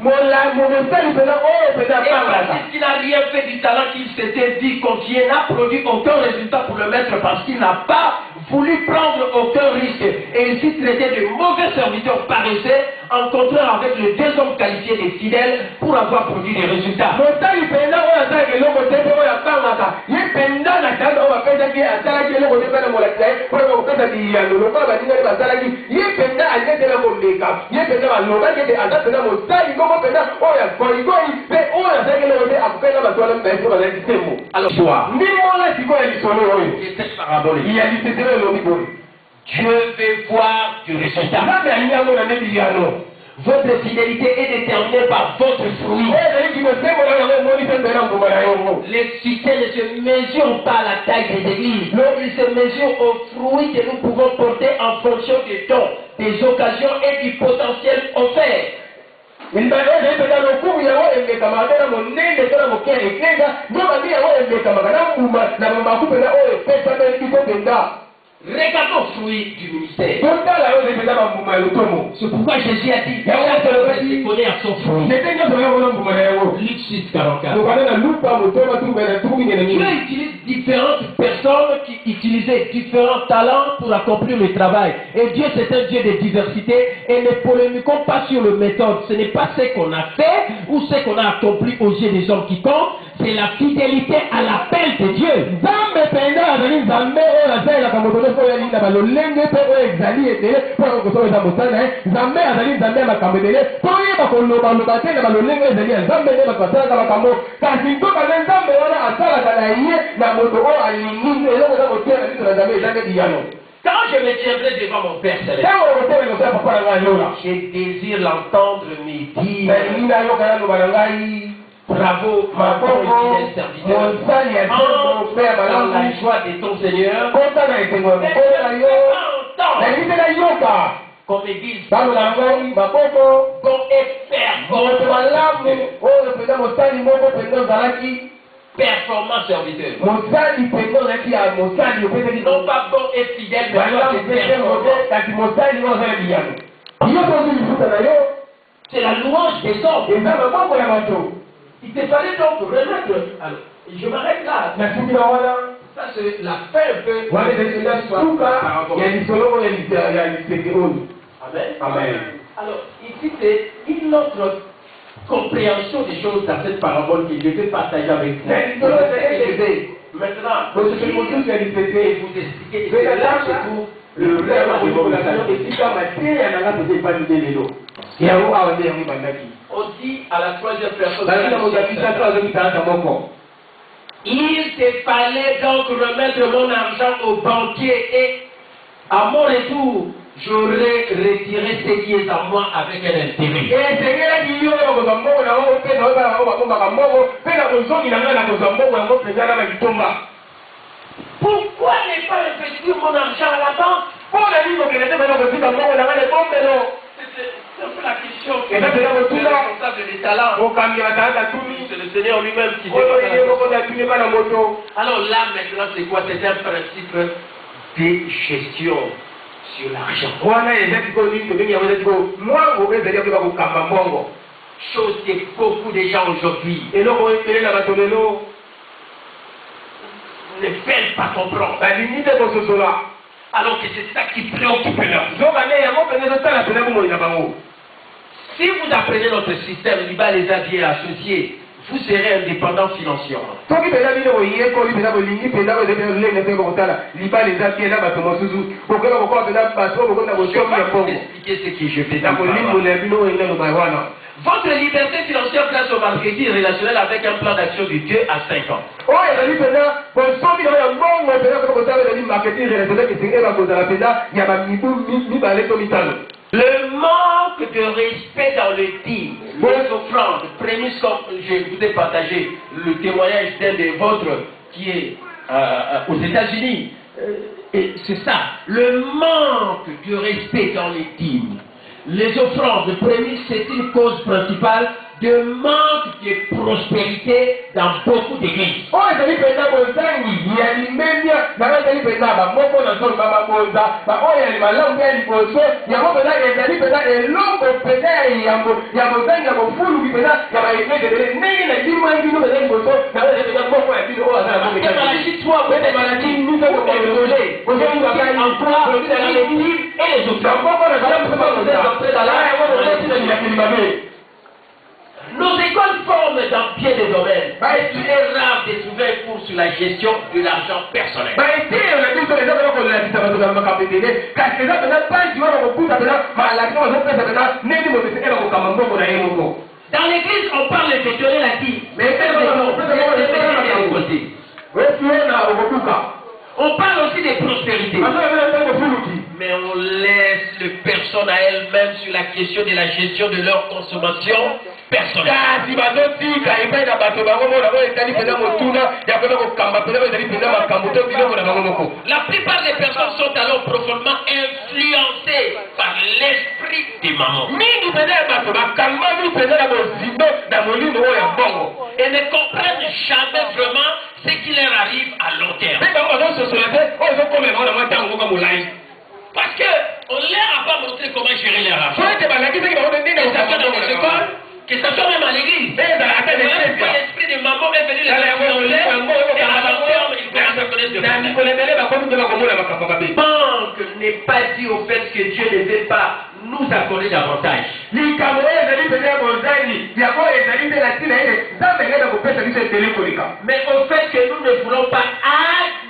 Et qui n'a rien fait du talent qu'il s'était dit confier, n'a produit aucun résultat pour le maître parce qu'il n'a pas voulu prendre aucun risque et ici traiter de mauvais serviteurs paresseux en contraire avec les deux hommes qualifiés des fidèles pour avoir produit des résultats. Alors, Dieu veut voir du résultat. Votre fidélité est déterminée par votre fruit. Les succès ne se mesurent pas à la taille des églises, mais ils se mesurent aux fruits que nous pouvons porter en fonction des dons, des occasions et du potentiel offert. Regardons le fruit du ministère. C'est pourquoi Jésus a dit chaque homme se connaît à son fruit. Luc 6:44. Dieu utilise différentes personnes qui utilisaient différents talents pour accomplir le travail. Et Dieu, c'est un Dieu de diversité. Et ne polémiquons pas sur le méthode. Ce n'est pas ce qu'on a fait ou ce qu'on a accompli aux yeux des hommes qui comptent. C'est la fidélité à l'appel de Dieu. Quand je me tiendrai devant mon Père Céleste, je désire l'entendre me dire bravo, ma bonne et fidèle serviteur. Dans la joie de ton Seigneur, qu'on me dise bon et ferme. performant serviteur. Non pas bon et fidèle, mais c'est la louange des hommes. Il te fallait donc remettre. Alors, je m'arrête là. Ça, c'est la fin un peu. Amen. Alors, ici, c'est une autre compréhension des choses dans cette parabole que je vais partager avec vous. Maintenant, vous expliquer c'est là surtout le problème de on dit à la troisième personne, il te fallait donc remettre mon argent au banquier et à mon retour, j'aurais retiré ces liens à moi avec un intérêt. Pourquoi ne pas investir mon argent à la banque? C'est un peu la question que le responsable des talents. C'est le Seigneur lui-même qui dit. Alors là maintenant c'est quoi? C'est un principe de gestion sur l'argent. Chose que beaucoup de gens aujourd'hui ne veulent pas comprendre. Alors que c'est ça qui préoccupe leur vie. Si vous apprenez notre système, les aviez associés, vous serez indépendant financièrement. Je vais expliquer ce que je fais. Votre liberté financière grâce au marketing relationnel avec un plan d'action de 2 à 5 ans. Le manque de respect dans le dîme, les offrandes, prémices comme je vous ai partagé le témoignage d'un des vôtres qui est aux États-Unis. Et c'est ça, le manque de respect dans les dîmes. Les offrandes de prémices, c'est une cause principale de manque de prospérité dans beaucoup d'églises. Nos écoles forment dans bien des domaines. Il est rare de trouver un cours sur la gestion de l'argent personnel. Dans l'église, on parle de donner la dîme. On parle aussi de prospérité. Mais on laisse les personnes à elles-mêmes sur la question de la gestion de leur consommation personnelle. La plupart des personnes sont alors profondément influencées par l'esprit des mamans. Et ne comprennent jamais vraiment ce qui leur arrive à long terme. Parce qu'on leur a pas montré comment gérer leur argent. Que ça soit même à l'église. L'esprit de maman est venu les Banque n'est pas dit au fait que Dieu ne veut pas nous accorder davantage. Mais au fait que nous ne voulons pas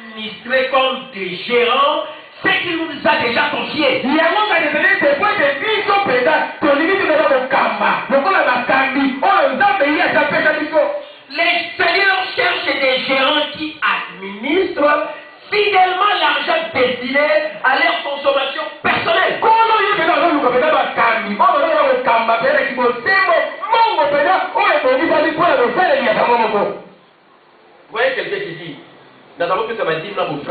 administrer comme des gérants ce qu'il nous a déjà confié. Les seigneurs cherchent des gérants qui administrent fidèlement l'argent destiné à leur consommation personnelle. Vous voyez quelqu'un qui dit, nous avons que ça va dire, nous avons plus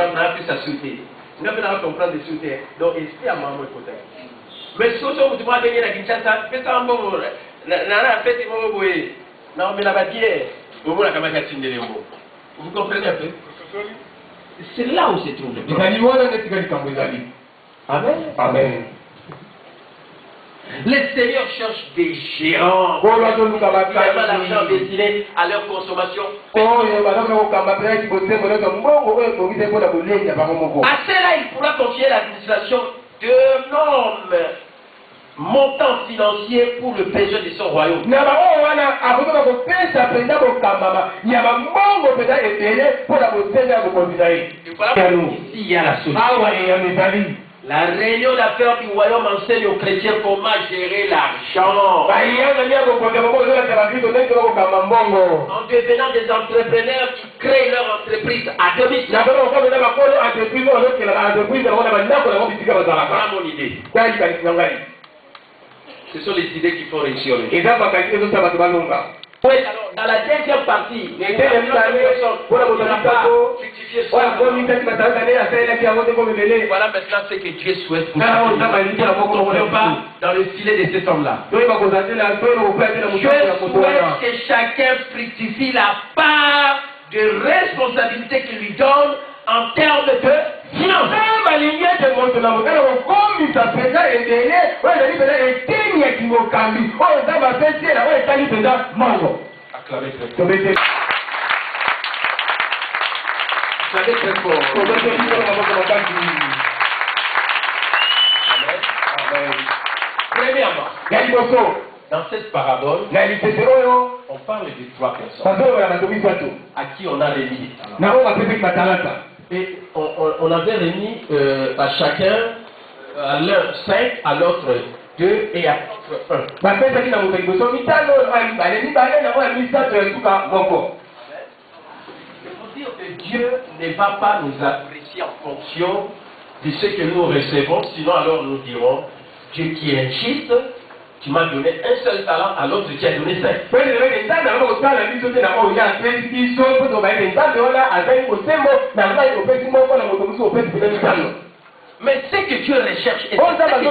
à sauter. Nous avons comprendre des sauter. Donc, esprit à maman est côté. Mais si vous avez gagné la Kinshasa, faites ça en bon. Nana, faites-moi, non, mais la bâtière, vous voulez la caméra de Vous comprenez un peu? C'est là où se trouve le Les problème. animaux, on est tirés comme vous allez. Amen. Amen. Les seigneurs cherchent des géants. Oh, là, je nous Vraiment avons l'argent destiné à leur consommation. oh, il va donc cambaper qui bosse pour notre mbongo, oh, pour lui, pour la boule, il y a pas mon À cela, il pourra confier l'administration d'énormes montants financiers pour le besoin de son royaume. na bango wana akotoka kopesa mpenza bokambama ya bambongo mpenza ebele mpo na bosenga ya bokonzi na ye. Et voilà, ici il y a la solution. Awa eyano ezali La réunion d'affaires du royaume enseigne aux chrétiens comment gérer l'argent. bayanga lia kokonza bango ozolakisa bakristo ndenge toka kokamba mbongo En devenant des entrepreneurs qui créent leur entreprise à domicile. na bango kokomeza bakolo entreprise ozokela baentreprise bango na bandako nango bisika bazalaka. Voilà mon idée. Ngai likanisi na ngai Ce sont les idées qui font réussir le eza makanisi ezosala bato balonga. Oui, alors, dans la deuxième partie, il Ete ya mibale mpona kozala mpako oyo akomisaki batalaka nde asalelaki yango nde komebele. Voilà maintenant ce que Dieu souhaite pour Ah, on nous. a mal dit à beaucoup, On ne on a pas dit. dans le filet de cet homme-là. toyeba kozatela toyeba kopesa Je moto ya moto wana. souhaite que chacun fructifie la part de responsabilité qu'il lui donne en termes de finances. balingi ete moto na moto na kokomisa mpenza ebele oyo ezali mpenza eteni ya kimokambi oyo nzambe apesi ye na oyo etali mpenza mongo. Acclamez très fort. tobete Acclamez très fort. tobete biso na maboko makasi. Amen. Premièrement, ya liboso dans cette parabole, na lisese oyo on parle de trois personnes bazoyola bato misato à qui on a remis des talents. na oyo bapesaki batalata. Et on avait remis à chacun, à l'un 5, à l'autre 2 et à l'autre 1. bapesaki na moto ya liboso mitano oyo oyo mibale na oyo ya misato ya suka moko. Il faut dire que Dieu ne va pas nous apprécier en fonction de ce que nous recevons, sinon alors nous dirons, Dieu qui est injuste, tu m'as donné un seul talent, à l'autre tu as donné 5. Kweli leo nzambe anakotala biso te na oyo ya apesi biso mpo tobayebe nzambe wana azali kosembo na ngai opesi moko na moto mosusu opesi pene mitano. Mais ce que Dieu recherche, et c'est ce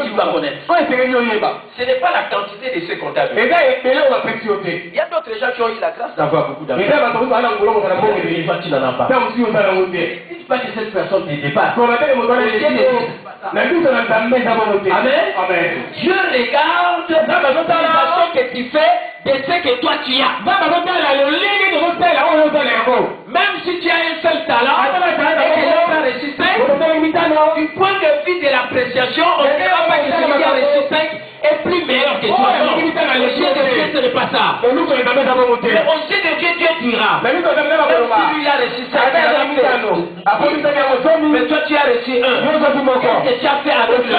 que tu dois connaître, oyo esengeli oyeba ce n'est pas la quantité de ce qu'on t'a donné. eza ebele oyo bapesi yo te. Il y a d'autres gens qui ont eu la grâce d'avoir beaucoup d'argent. eza bato mosusu ana ngolongo na mbongo Et ebele toi, tu n'en as pas. ta mosusu osala yango te. Ne dis pas que cette personne te dépasse. komatele moto wana eleki na biso na nzambe eza bongo te. Amen. Amen. Dieu regarde l'utilisation que tu fais de ce que toi tu as. nzambe azotala lolenge tokosala oyo osala yango. Même si tu as un seul talent et que l'autre a reçu 5, otosali mitano du point de vue de l'appréciation, on ne dira pas que celui qui a reçu 5 est plus meilleur que toi. Non, le Dieu de Dieu, ce n'est pas ça. oluka nzambe eza bongo te. Mais au Dieu de Dieu, Dieu dira. na biso nzambe eza Même bakoloba si lui il a reçu 5, azali mitano akomisaki yango zomi mais toi tu as reçu 1. yozoki moko. Qu'est-ce que tu as fait avec le 1?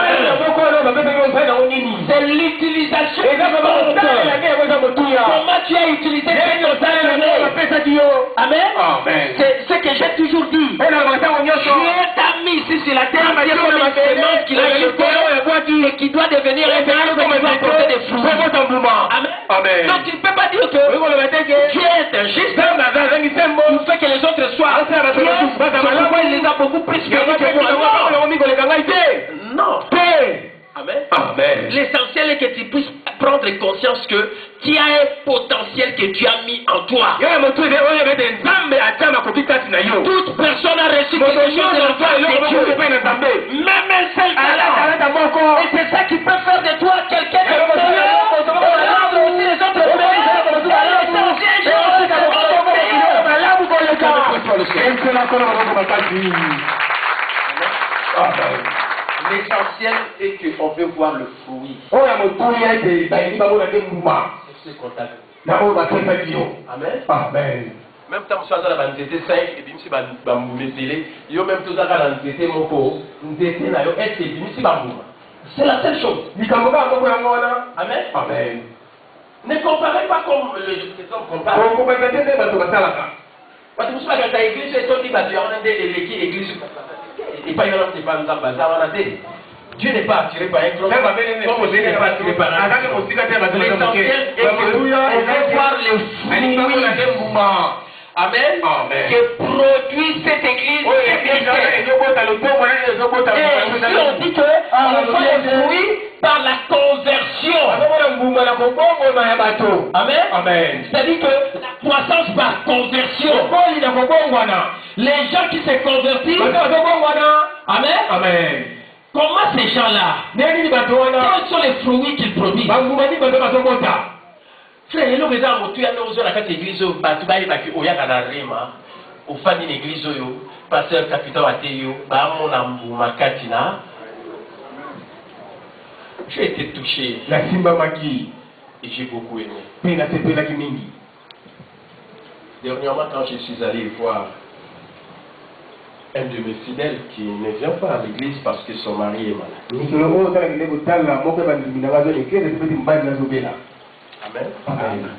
C'est l'utilisation eza qui compte. bakosalelaki yango eza motuya. Comment tu as utilisé ce que tu as donné. bapesaki yo. Amen. Amen. C'est ce que j'ai toujours dit. elaka ntango nyonso Dieu t'a mis ici sur la terre, Dieu comme une semence qu'il a jeté et qui doit devenir un arbre qui doit porter des fruits. Amen. Amen. Donc tu ne peux pas dire que Dieu est injuste. Il fait que les autres soient bien, il les a beaucoup plus que non. Amen. Amen. L'essentiel est que tu puisses prendre conscience que tu as un potentiel que Dieu a mis en toi. Toute personne a reçu quelque chose de la part de Dieu. Même un seul talent. Et c'est ça qui peut faire de toi quelqu'un de meilleur. Et rendre aussi les autres meilleurs. L'essentiel est qu'on veut voir le fruit. C'est ce qu'on t'a dit. Amen. Amen. Même temps ça la banzete 5 et puis si bambumesele yo même tout ça la nzete moko nzete na yo et puis si bambuma. C'est la seule chose. Amen. Amen. Ne comparez pas comme les hommes comparent. Parce que vous savez que l'église est sortie parce qu'il y a des églises et pas y pas nous bazar Dieu n'est pas attiré par un cloche. Comme Dieu n'est pas attiré par un cloche. L'essentiel est que on veut voir les fruits. Amen. Que produit cette église. Et si on dit que on voit les fruits par la conversion. Amen. Amen. C'est-à-dire que la croissance par conversion. Les gens qui se convertissent. Amen. Amen. Comment ces gens-là? Quels sont les fruits qu'ils produisent? Frère, les gens qui ont dans l'église, au famille l'église, pasteur capitaine Ateyo, Makatina. J'ai été touché. La Simba Maki. Et j'ai beaucoup aimé. Dernièrement, quand je suis allé voir un de mes fidèles qui ne vient pas à l'église parce que son mari est malade. Amen. Amen.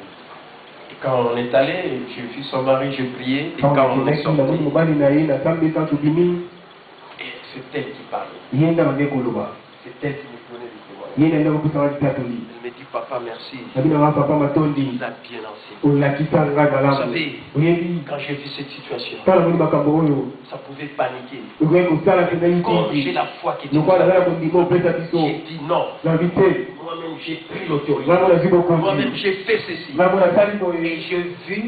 Et quand on est allé, j'ai vu son mari, je priais. Et quand on est sorti, c'est elle qui parlait. C'est elle qui me prenait du témoin. Elle me dit, papa, merci. Il nous a bien enseigné. Vous savez, quand j'ai vu cette situation, ça pouvait paniquer. Quand j'ai la foi qui était j'ai dit non. Moi-même, j'ai pris l'autorité. Moi-même, j'ai fait ceci. Et j'ai vu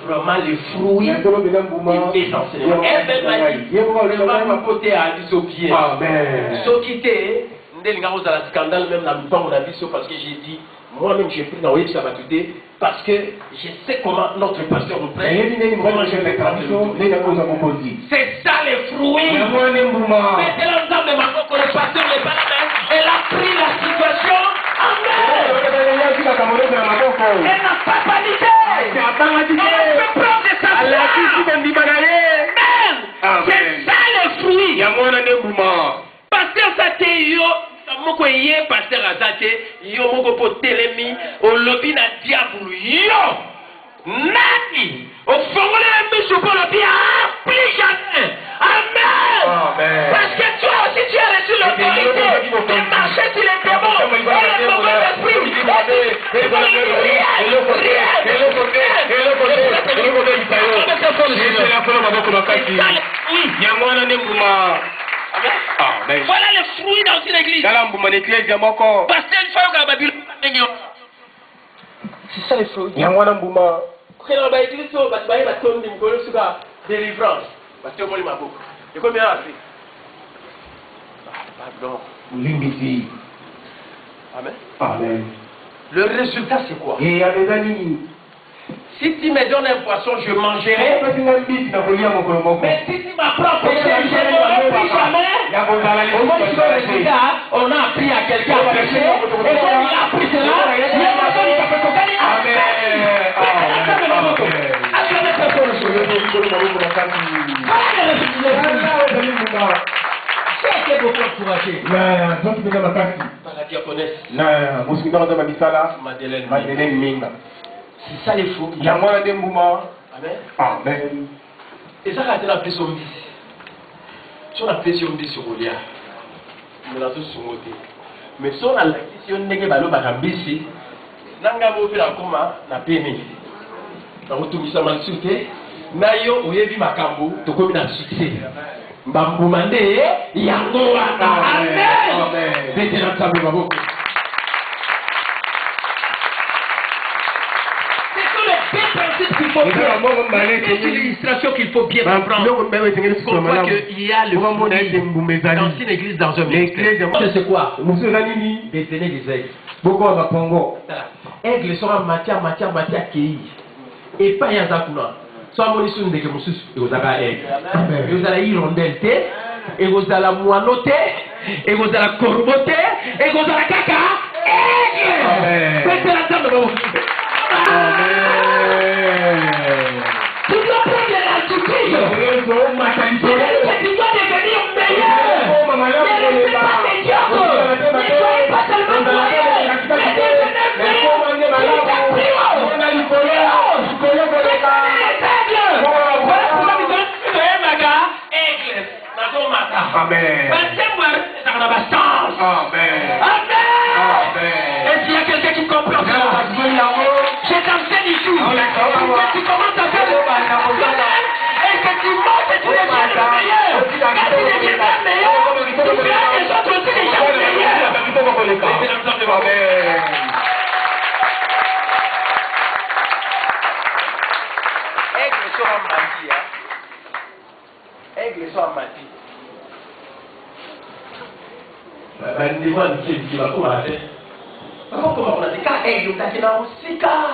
vraiment les fruits des enseignements. Elle m'a dit, le mari côté à l'isopie. Ce qui était, dans la scandale, même la plupart on a vu ça parce que j'ai dit, moi-même j'ai pris dans le Sabaté parce que je sais comment notre pasteur nous prête. C'est ça les fruits. Mettez l'ensemble de ma coque, le pasteur n'est pas là, elle a pris la situation. Amen. Elle n'a pas paniqué. Elle a fait preuve de sa foi. Amen. C'est ça les fruits. Pasteur Sateyo. Moko ye pasteur Azate yo moko po telemi au lobby na diable yo nani au fongole mi sur le lobby plus jamais. Amen. Parce que toi aussi tu as reçu l'autorité de marcher sur les démons et les mauvais esprits voilà les fruits dans une église. C'est ça les fruits. Délivrance. Amen. Le résultat c'est quoi? Si tu me donnes un poisson, je mangerai. Mais si tu m'apprends péché, je ne mangerai plus jamais. Au moins, tu vas résultat, on a appris à quelqu'un à pécher. Et quand il a appris cela, il y a personne qui s'appelle Kokani. C'est beaucoup encouragé. Par la diaconesse. Madeleine Minga. C'est ça les fous. Amen. Amen. Et ça, quand on a pris son bis, si on a pris son bis sur Olia, on a tous son côté. Mais si on a la question de balo bakambisi, nanga mo fait la coma, na péné. Na retourné ça mal sauté, na yo oyebi makambo, to comme na succès. Mbambu mande, yango wana. Amen. Bete na tsabu baboko. C'est l'illustration qu'il faut bien comprendre. Pourquoi il y a le fruit dans une église, dans un ministère. C'est quoi? Détenez des aigles. Aigles sont en matière qui et pas y a zakuna. Soit mon issue de Kemusus et vous avez aigle. Et vous allez hirondelle, et vous allez moinoter, et vous allez corbeauter, et vous allez caca. Aigle! Mettez la table de vous. Tu dois prendre l'altitude. Tu dois devenir meilleur. Ne restez pas médiocre. Ne soyez pas seulement moyen. Mais devenez meilleur. Amen. Est-ce qu'il y a quelqu'un qui comprend ça? Je t'enseigne ici. Tu commences à faire effectivement, c'est tu deviens le meilleur. Quand tu deviens le meilleur, tu feras les autres aussi déjà meilleurs.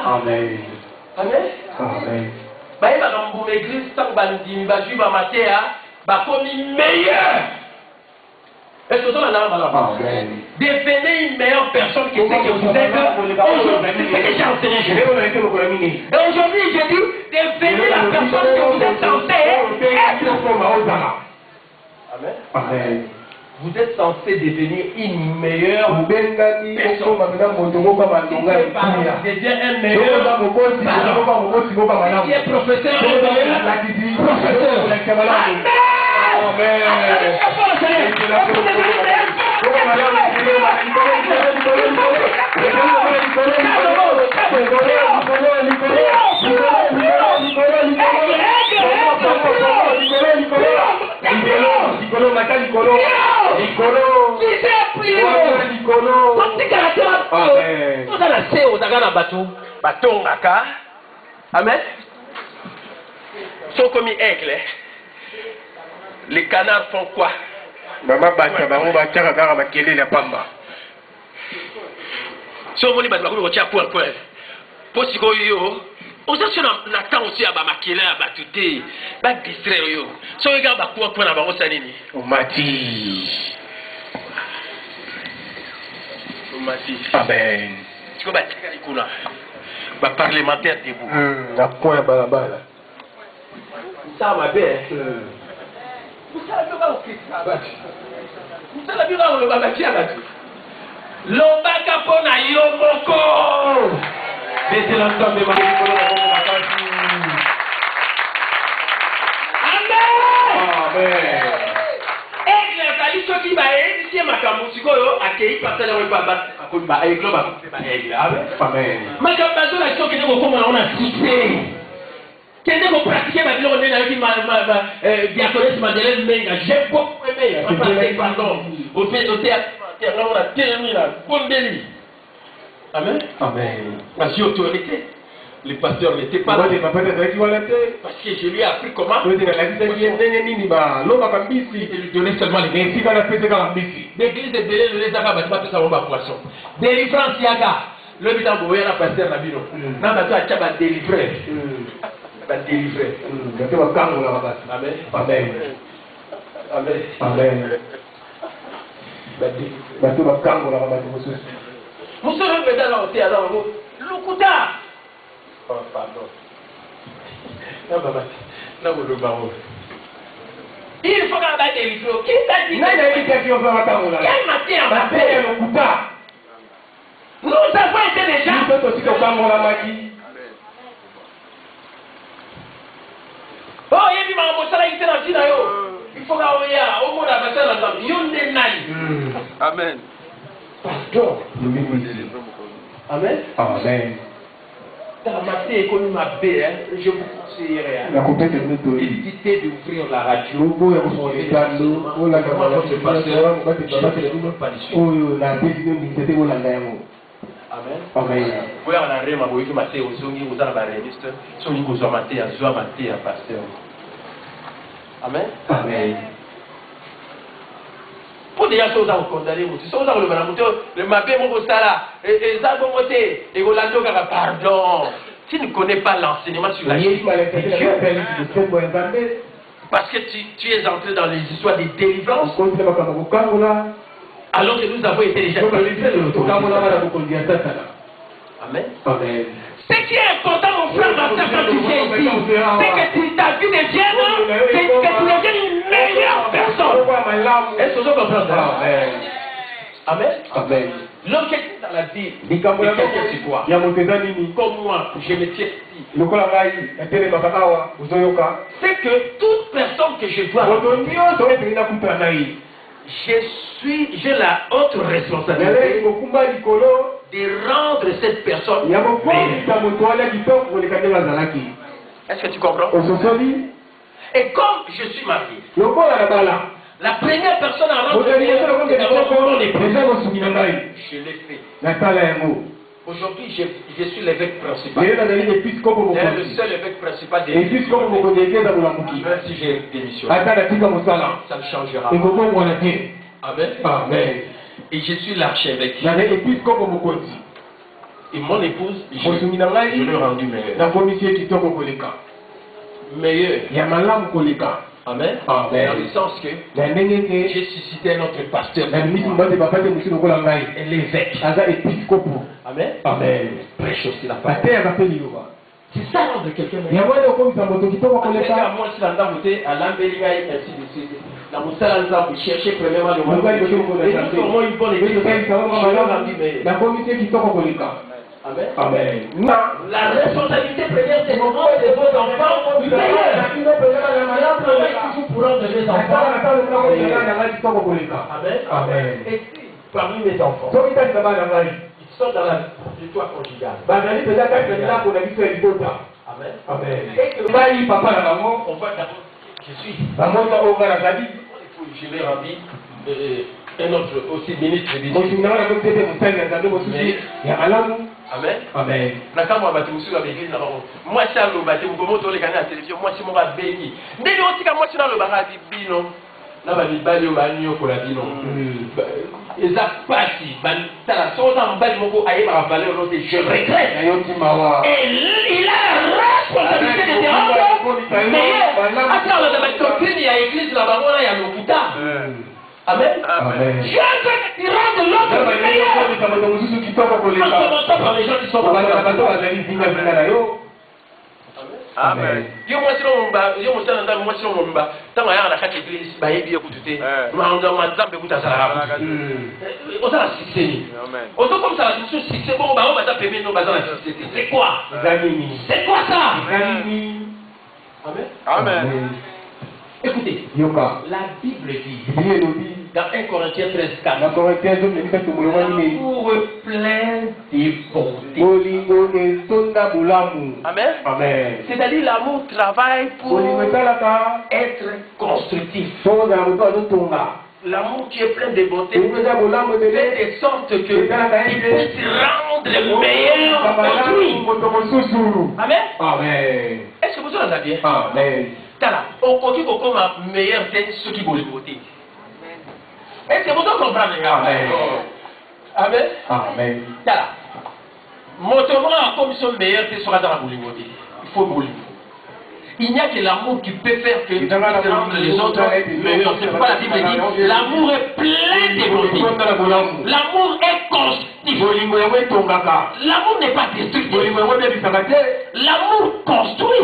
Amen. Amen. Amen. Est-ce que vous avez devenez une meilleure personne que ce que vous êtes. Aujourd'hui, c'est déjà enseigné. Et aujourd'hui, je dis, devenez la personne que vous êtes censé être. Amen. Amen. Vous êtes censé devenir une meilleure personne. Deviens un meilleur parent. Qui est professeur, professeur. Amen. Sont comme aigle. Les canards font quoi? Maman bacha bango bacha kaka bakele na pamba. So moni bat bakulu kocha point point. Posiko yo. Oza na temps aussi aba makele abatute. Ba distraire yo. So yega ba point point na bango sanini. Omati. Amen. Tu ko ba tika likula. Ba parlementaire debout. Na point balabala. Ça ma belle. Lobaka pona yo moko. Amen. Amen. Aigle kali soki ba edi makambo sikoyo akei pasala we baba akonba aigle ba aigle. Amen. Makambo zo la soki ne ko koma ona sipé. Kende ko pratiquer ba biloko ndena yoki diaconesse Madeleine Menga, j'ai beaucoup aimé. Pardon. Au théâtre, on a terminé la bondeli. Amen. Amen. Parce que autorité, le pasteur n'était pas là. Parce que je lui ai appris comment. Il lui donnait seulement les mains. L'église de Bélé, les Aga, ça va poisson. Délivrance Yaga. Le bilan de la pasteur Nabino. N'a pas de délivrer. Délivrer. Amen. Amen. Amen. Amen. Bato bakangola bato mosusu. Musoro mbeda na hotel alors lukuta. Oh pardon. Na baba. Na muluba ho. Il faut qu'on ait des livres. Qui t'a dit? N'a pas dit que on va bakangola. Quel matin va faire lukuta. Nous avons été déjà. Nous sommes aussi bakangola maki. Oh, il dit ma mosala ite na tina yo. Il faut qu'on ait au monde à passer la dame. Yonde nai. Amen. Pasteur. Amen. Amen. Dans ma tête économique ma belle, je vous conseillerais d'éviter d'ouvrir la radio. Amen. Amen. Vous avez un rêve à vous qui m'a fait aux ongi, vous avez un réaliste, son niveau soit maté à soi, maté à pasteur. Amen. Amen. Pour des choses à vous condamner, vous savez, le malamuto, le mapé, mon sala, et ça, bon côté, et vous l'avez dit, pardon. Tu ne connais pas l'enseignement sur la Jésus. Parce que tu es entré dans les histoires de délivrance. Alors que nous avons été déjà délivrés de l'autorité. Amen. Amen. Ce qui est important, mon frère, ma soeur, quand tu viens ici, c'est que ta vie devienne, que tu deviennes une meilleure personne. Est-ce que vous comprenez ça? Amen. Amen. Amen. L'objectif dans la vie, c'est quoi? Comme moi, je me tiens ici. C'est que toute personne que je dois, j'ai la haute responsabilité de rendre cette personne meilleure. Est-ce que tu comprends? Et comme je suis marié, la première personne à rendre meilleure, c'est d'abord mon épouse. Je l'ai fait. Aujourd'hui, je suis l'évêque principal. Le seul évêque principal de l'Église. Même si j'ai démissionné, ça ne changera pas. Amen. Amen. Et je suis l'archevêque. Et mon épouse, je l'ai rendu meilleur. Meilleur. Amen. Amen. Dans le sens que j'ai suscité notre pasteur. Et l'évêque. Amen. Amen. Prêche aussi la parole. C'est ça l'ordre de quelqu'un. Moi, si l'on a voté à l'embelliga et ainsi de suite. La moussala nous a cherché premièrement le monde. Et nous formons une bonne église. Amen. Amen. La responsabilité première, c'est de vos enfants meilleurs. Toujours pour rendre mes enfants. Amen. Amen. Et parmi mes enfants, ils sont dans la victoire conjugale. Amen. Amen. Et que on va d'abord, je suis. Je l'ai rendu un autre aussi ministre des Amen. Amen. Moi, c'est le bâtiment. Comment on les gagne à la télévision? Moi, c'est mon béni. Mais le petit moi, c'est dans le barrage bino. Là, il va y avoir pour la bino. Ils a parti. Ça la chose en bas de mon aïe par la valeur. Je regrette. Et il a la responsabilité de dire mais attends, la doctrine, il y a l'église là-bas, il y a l'hôpital. Amen. Amen. Je veux rendre l'autre meilleur. En commençant par les gens qui sont Amen. Yo moi si on mba tant à la chaque église ba yebi écouter ma nzambe kuta sala on ça c'est amen on comme ça c'est bon ba on va taper no bazana c'est quoi c'est quoi ça amen amen. Écoutez, la Bible dit dans 1 Corinthiens 13:4, l'amour plein de bonté. Amen. Amen. C'est-à-dire l'amour travaille pour être constructif. L'amour qui est plein de bonté fait de sorte que il puisse rendre meilleur autrui. Amen. Amen. Est-ce que vous en avez bien? Amen. Au côté comme un meilleur tête ceux qui veulent voter. Est-ce que vous comprenez? Amen. Amen. Amen. Montrez-moi en commission meilleure tête sera dans la voter. Il faut voter. Il n'y a que l'amour qui peut faire que tu puisses rendre les autres meilleurs. C'est pourquoi la Bible dit l'amour est plein de bonté. L'amour est constructif. L'amour n'est pas destructif. L'amour construit.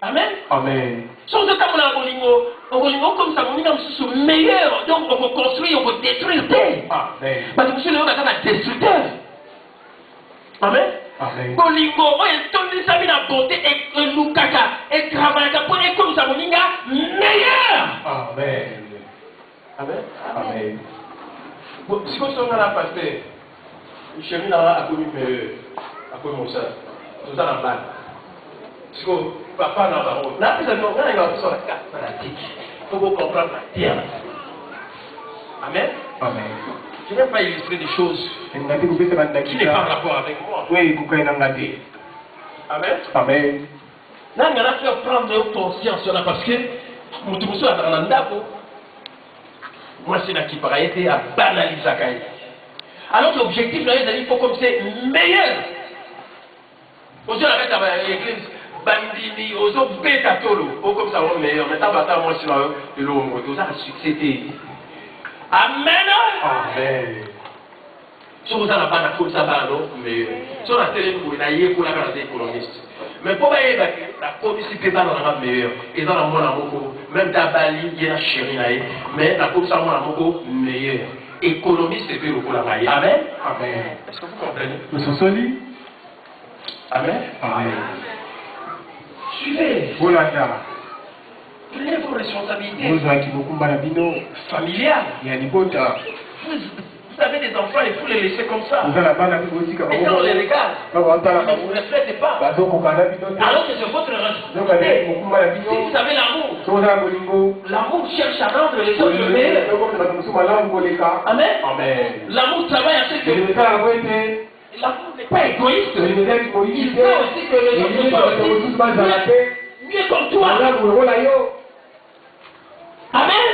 Amen. Amen. Si on se tape dans le bolingo comme ça, on est meilleur. Donc on peut construire, on peut détruire. Amen. Parce que monsieur le roi est un destructeur. Amen. Amen. Bolingo, on est tombé ça la bonté et le caca et travailler pour être comme ça, on est meilleur. Amen. Amen. Amen. Si on s'en va là, pasteur, je suis venu là à connu à connu mon soeur. Tout ça dans la balle. Parce que papa n'a pas honte. Là, il va sur la carte fanatique. Il faut comprendre la terre. Amen. Amen. Je ne vais pas illustrer des choses qui n'ont pas rapport avec moi. Oui, Amen. Amen. Là, il y en a qui vont prendre conscience là parce que Moutoumoussou a dans l'andako. Moi, c'est là qui paraît été à banaliser la caille. Alors, l'objectif, il faut comme c'est meilleur. Aujourd'hui, on a l'église. Bandini, aux autres bêta tolo, comme ça va meilleur, mais t'as pas moi sur l'homme, tout ça succédé. Amen. Amen. Si vous avez pas comme ça, mais si on a télé pour la pour la garder économiste. Mais pour la commission peut pas dans la meilleure. Et dans la mon amour, même ta bali, il y a la chérie, mais la commission mon amour meilleur. Économiste c'est pour la maille. Amen. Amen. Est-ce que vous comprenez? Nous sommes solides. Amen. Amen. Suivez. Prenez vos responsabilités familiales. Vous avez des enfants, il faut les laisser comme ça. Et quand on les regarde, ils ne vous reflètent pas. Alors que c'est votre responsabilité. Si vous avez l'amour, l'amour cherche à rendre les autres meilleurs. Amen. L'amour travaille à ce que l'amour n'est pas égoïste. Il faut aussi que les autres soient mieux comme toi. Amen.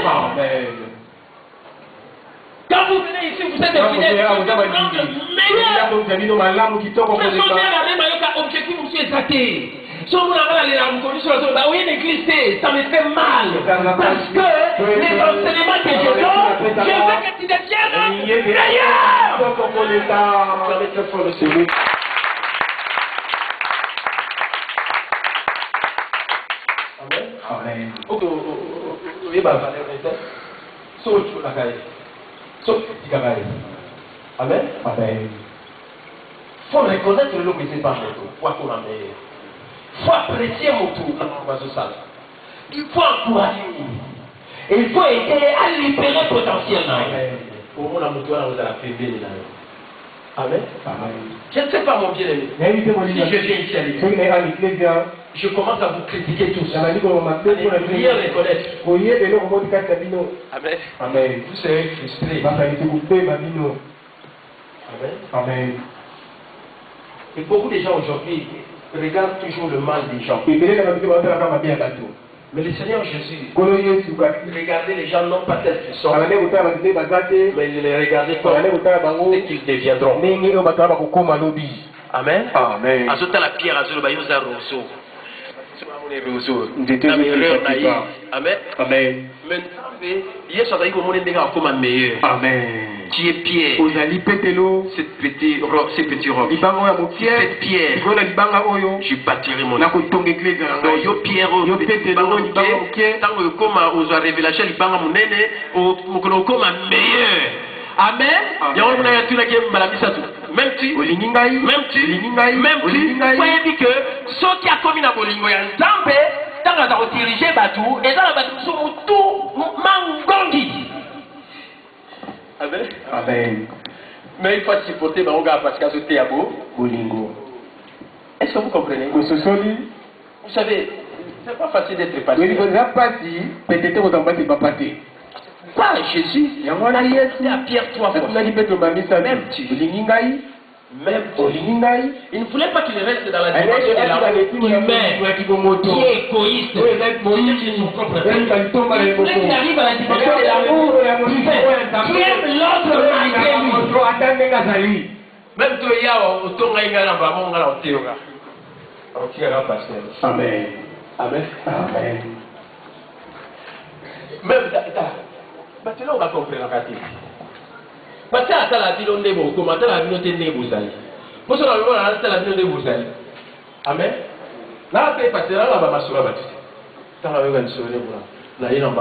Quand vous venez ici, vous êtes des fidèles, vous êtes meilleurs. Objectif, vous êtes athée. Si on a une église, ça me fait mal. Parce que les enseignements que je donne, je veux que tu deviennes meilleur. Amen. Amen. Amen. Il faut reconnaître le que c'est pas mon tour. Il faut apprécier mon tour. Il faut encourager. Et il faut aider à libérer potentiellement. Pour moi, vous allez faire bien. Amen. Je ne sais pas, mon bien-aimé. Si je viens ici à l'église, je commence à vous critiquer tous. Bien reconnaître. Amen. Amen. Vous serez frustrés. Amen. Amen. Et beaucoup de gens aujourd'hui regardent toujours le mal des gens. Mais le Seigneur Jésus, regardez les gens non pas tels qu'ils sont, mais il les regardait comme ce qu'ils deviendront. Amen. Amen. La pierre à Amen. Amen. Amen. Qui est Pierre? Cette petite robe. Cette pierre. Je bâtirai mon église. Yo Pierre, tant que comme aux révélations, il banga mon nene, comme un meilleur. Amen. Même tu, voyez que ceux qui a commis la bolingo ya nzambe, tant que tu diriger batou, et dans la batou sur tout mangongi. Amen. Amen. Mais il faut supporter mon gars parce que c'est à beau bolingo. Est-ce que vous comprenez? Vous savez, c'est pas facile d'être pasteur. Par Jésus, c'est à Pierre 3 fois. Même tu. Même il ne voulait pas qu'il reste dans la dimension de l'amour humain, qui est égoïste, qui est son propre père. Il voulait qu'il arrive à la dimension de l'amour humain, qui aime l'autre malgré lui. Même toi, il y a autant de Amen. Amen. Amen. Même maintenant, on va comprendre la télé. Parce que la vie de vous, comment la vie de vous allez. Pour cela, la vie de vous allez. Amen. Là, c'est parce que là, on va m'assurer. Quand on va m'assurer, on va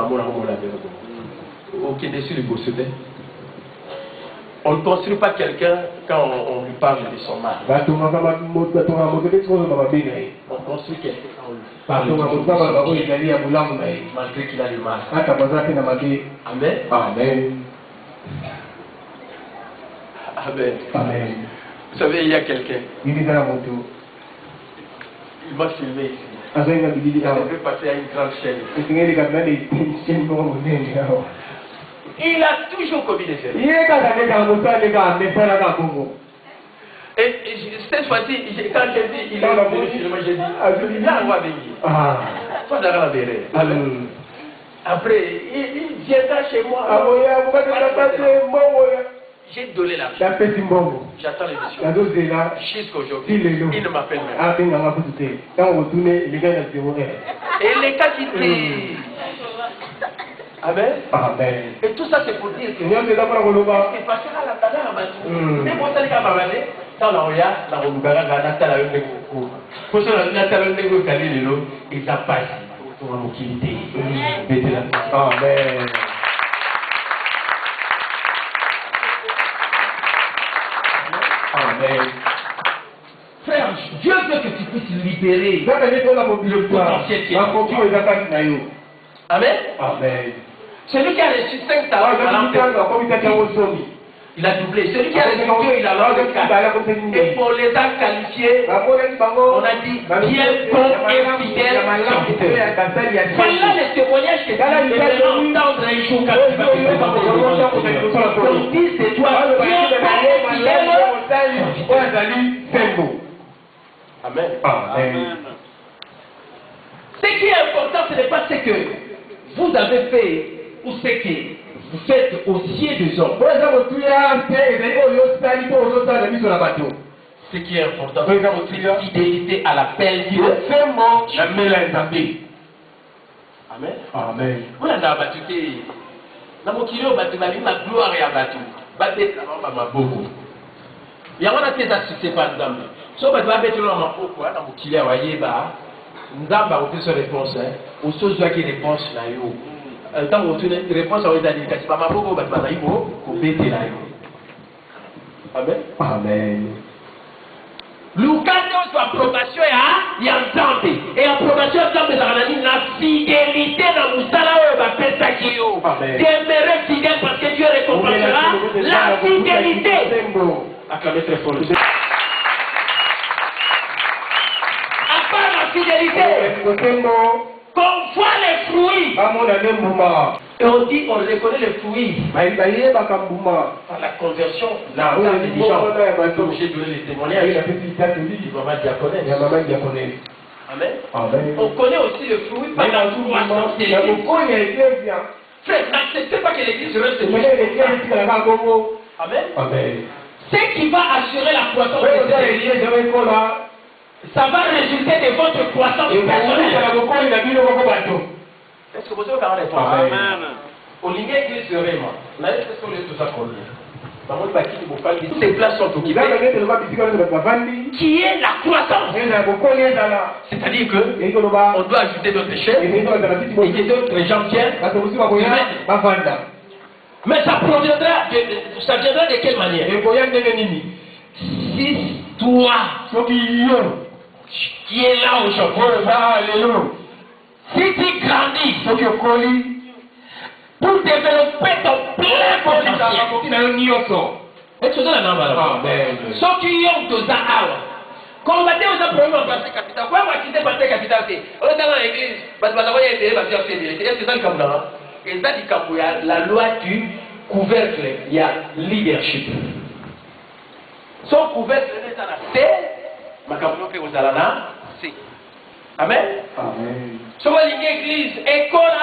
on ne construit pas quelqu'un quand on lui parle de son mal. On construit quelqu'un quand on lui parle de son mal. Malgré qu'il a du mal. Amen. Amen. Amen. Amen. Vous savez, il y a quelqu'un. Il m'a filmé ici. Je vais passer à une grande chaîne. Il a toujours commis des erreurs. Et cette fois-ci, quand j'ai dit, il est venu sur moi, j'ai dit, là, on va venir. Pas d'avoir la vérité. Après, il viendra chez moi. J'ai donné la chance. J'attends l'émission. Jusqu'aujourd'hui, il ne m'appelle même. Et les cas qui disent. Amen. Amen. Et tout ça c'est pour dire que c'est parce que la bagarre la Amen. Frère, Dieu veut que tu puisses libérer le potentiel qui est en toi. Amen. Amen. Celui qui a reçu 5 talents, il a doublé. Celui qui a reçu 2, il a reçu 4. Et pour les actes qualifiés, on a dit bien bon et fidèle serviteur. Voilà les témoignages que tu devrais entendre un jour quand tu vas te présenter devant le Seigneur. On dit c'est toi, bien bon et fidèle. Amen. Amen. Ce qui est important, ce n'est pas ce que vous avez fait ou ce que vous faites aussi des hommes. Ce qui est important, c'est votre fidélité à l'appel de Dieu. Amen. Amen. Voilà, dans mon kilo, ma gloire et à battu. Battu, ma beaucoup. Il y a un des assistés par exemple. Si on va mettre dans ma beaucoup, dans mon kilo, voyez, nous avons une réponse. Au sens où il y a une réponse là, quand vous avez une réponse, on va dire que c'est pas ma beaucoup, mais c'est pour bêter là. Amen. Amen. L'oucade soit approbation et entente. Et approbation entente, ça veut dire la fidélité dans le salaire, va faire ça qui est. Demeurer fidèle parce que Dieu récompensera la fidélité. Acclamez très fort. À part la fidélité, qu'on voit les fruits. Et on dit, on reconnaît les fruits. Par la conversion, là, on a des gens, comme j'ai donné les témoignages, du maman diaconesse. Amen. On connaît aussi le fruit par la croissance de l'église. Frère, n'acceptez pas que l'église reste Amen. Ce qui va assurer la croissance de l'église, ça va résulter de votre croissance personnelle. Est-ce que vous avez parlé de ça? Amen. Au ligne église vraiment. Là, est-ce que tout ça qu'on lit? Toutes les places sont occupées. Qui est la croissance? C'est-à-dire que on doit ajouter d'autres péchés et que d'autres gens tiennent. Mais ça viendra de quelle manière? Si toi qui est là aujourd'hui, si tu grandis, pour développer ton plein potentiel. Et tu as la norme. Ce qui est aux awa. Combattre aux problèmes en place capital. Pourquoi on va quitter le capital? On est dans l'église. Parce que vous avez été c'est ça le Cameroun. Et ça, la loi du couvercle, il y a leadership. Son couvercle est à la terre. Ma Cameroun fait aux alana. C'est. Amen. Sur l'église, école,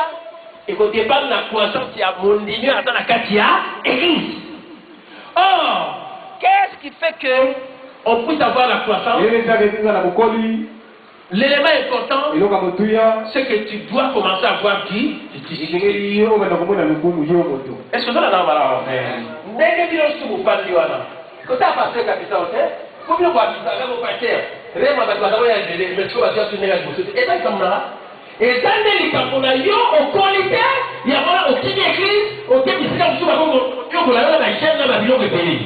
et qu'on dépend de la croissance, il y a mon ligne à la Katia, église. Or, qu'est-ce qui fait qu'on puisse avoir la croissance? L'élément important, c'est que tu dois commencer à avoir qui? Est-ce que ça, la norme là? N'est-ce que vous parlez là? Quand tu as passé le capital, faut bien voir ça, vos partenaires. Réellement, parce que vous avez des choses à faire sur les réseaux. Et ça, comme là. Et dans les cas, on a eu au qualité, il y a aucune église, aucun ministère, on a la chaîne dans la ville de pays.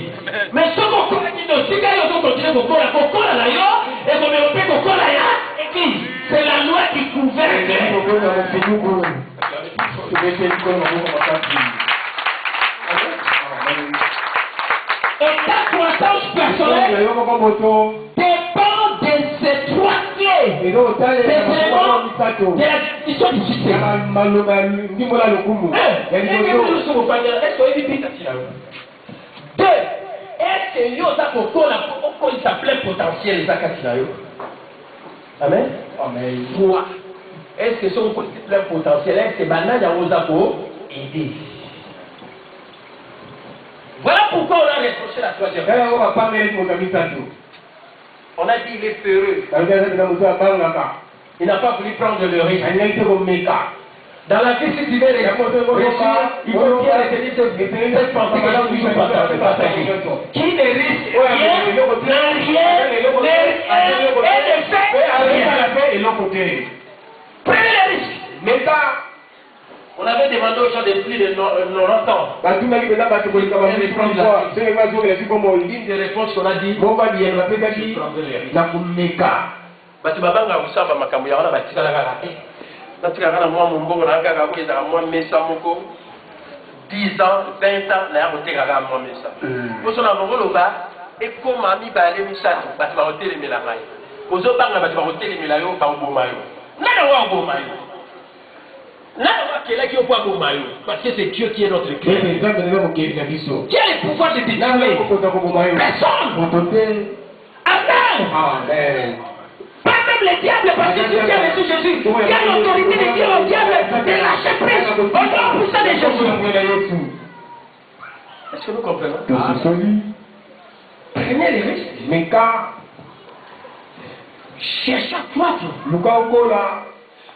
Mais ce qu'on connaît, c'est que si on continue au cola, et qu'on met au pays au cola, église, c'est la loi qui gouverne. Et ta croissance personnelle dépend de ces trois clés. C'est vraiment de la définition du succès. Deux, est-ce que il s'appelait potentiel les akatinayo? Amen. Trois, est-ce que son plein potentiel, est-ce que maintenant il y a aux aider? Voilà pourquoi on a reproché la troisième personne. On a dit il est peureux. Il n'a pas voulu prendre le risque. Dans la vie, si tu veux réussir, il faut bien retenir cette pensée que l'on toujours partager. Qui ne risque rien, n'a rien, et ne fait rien. Prenez le risque. On avait demandé aux gens de plus de 90 ans. Une des réponses qu'on a dit, parce que c'est Dieu qui est notre cœur. Qui a le pouvoir de détruire? Personne. Amen. Pas même même le diable, parce que si tu as reçu Jésus, tu as l'autorité de dire au diable de lâcher prise au nom puissant de Jésus. Est-ce que nous comprenons? Prenez les risques. Mais quand cherchez à croître.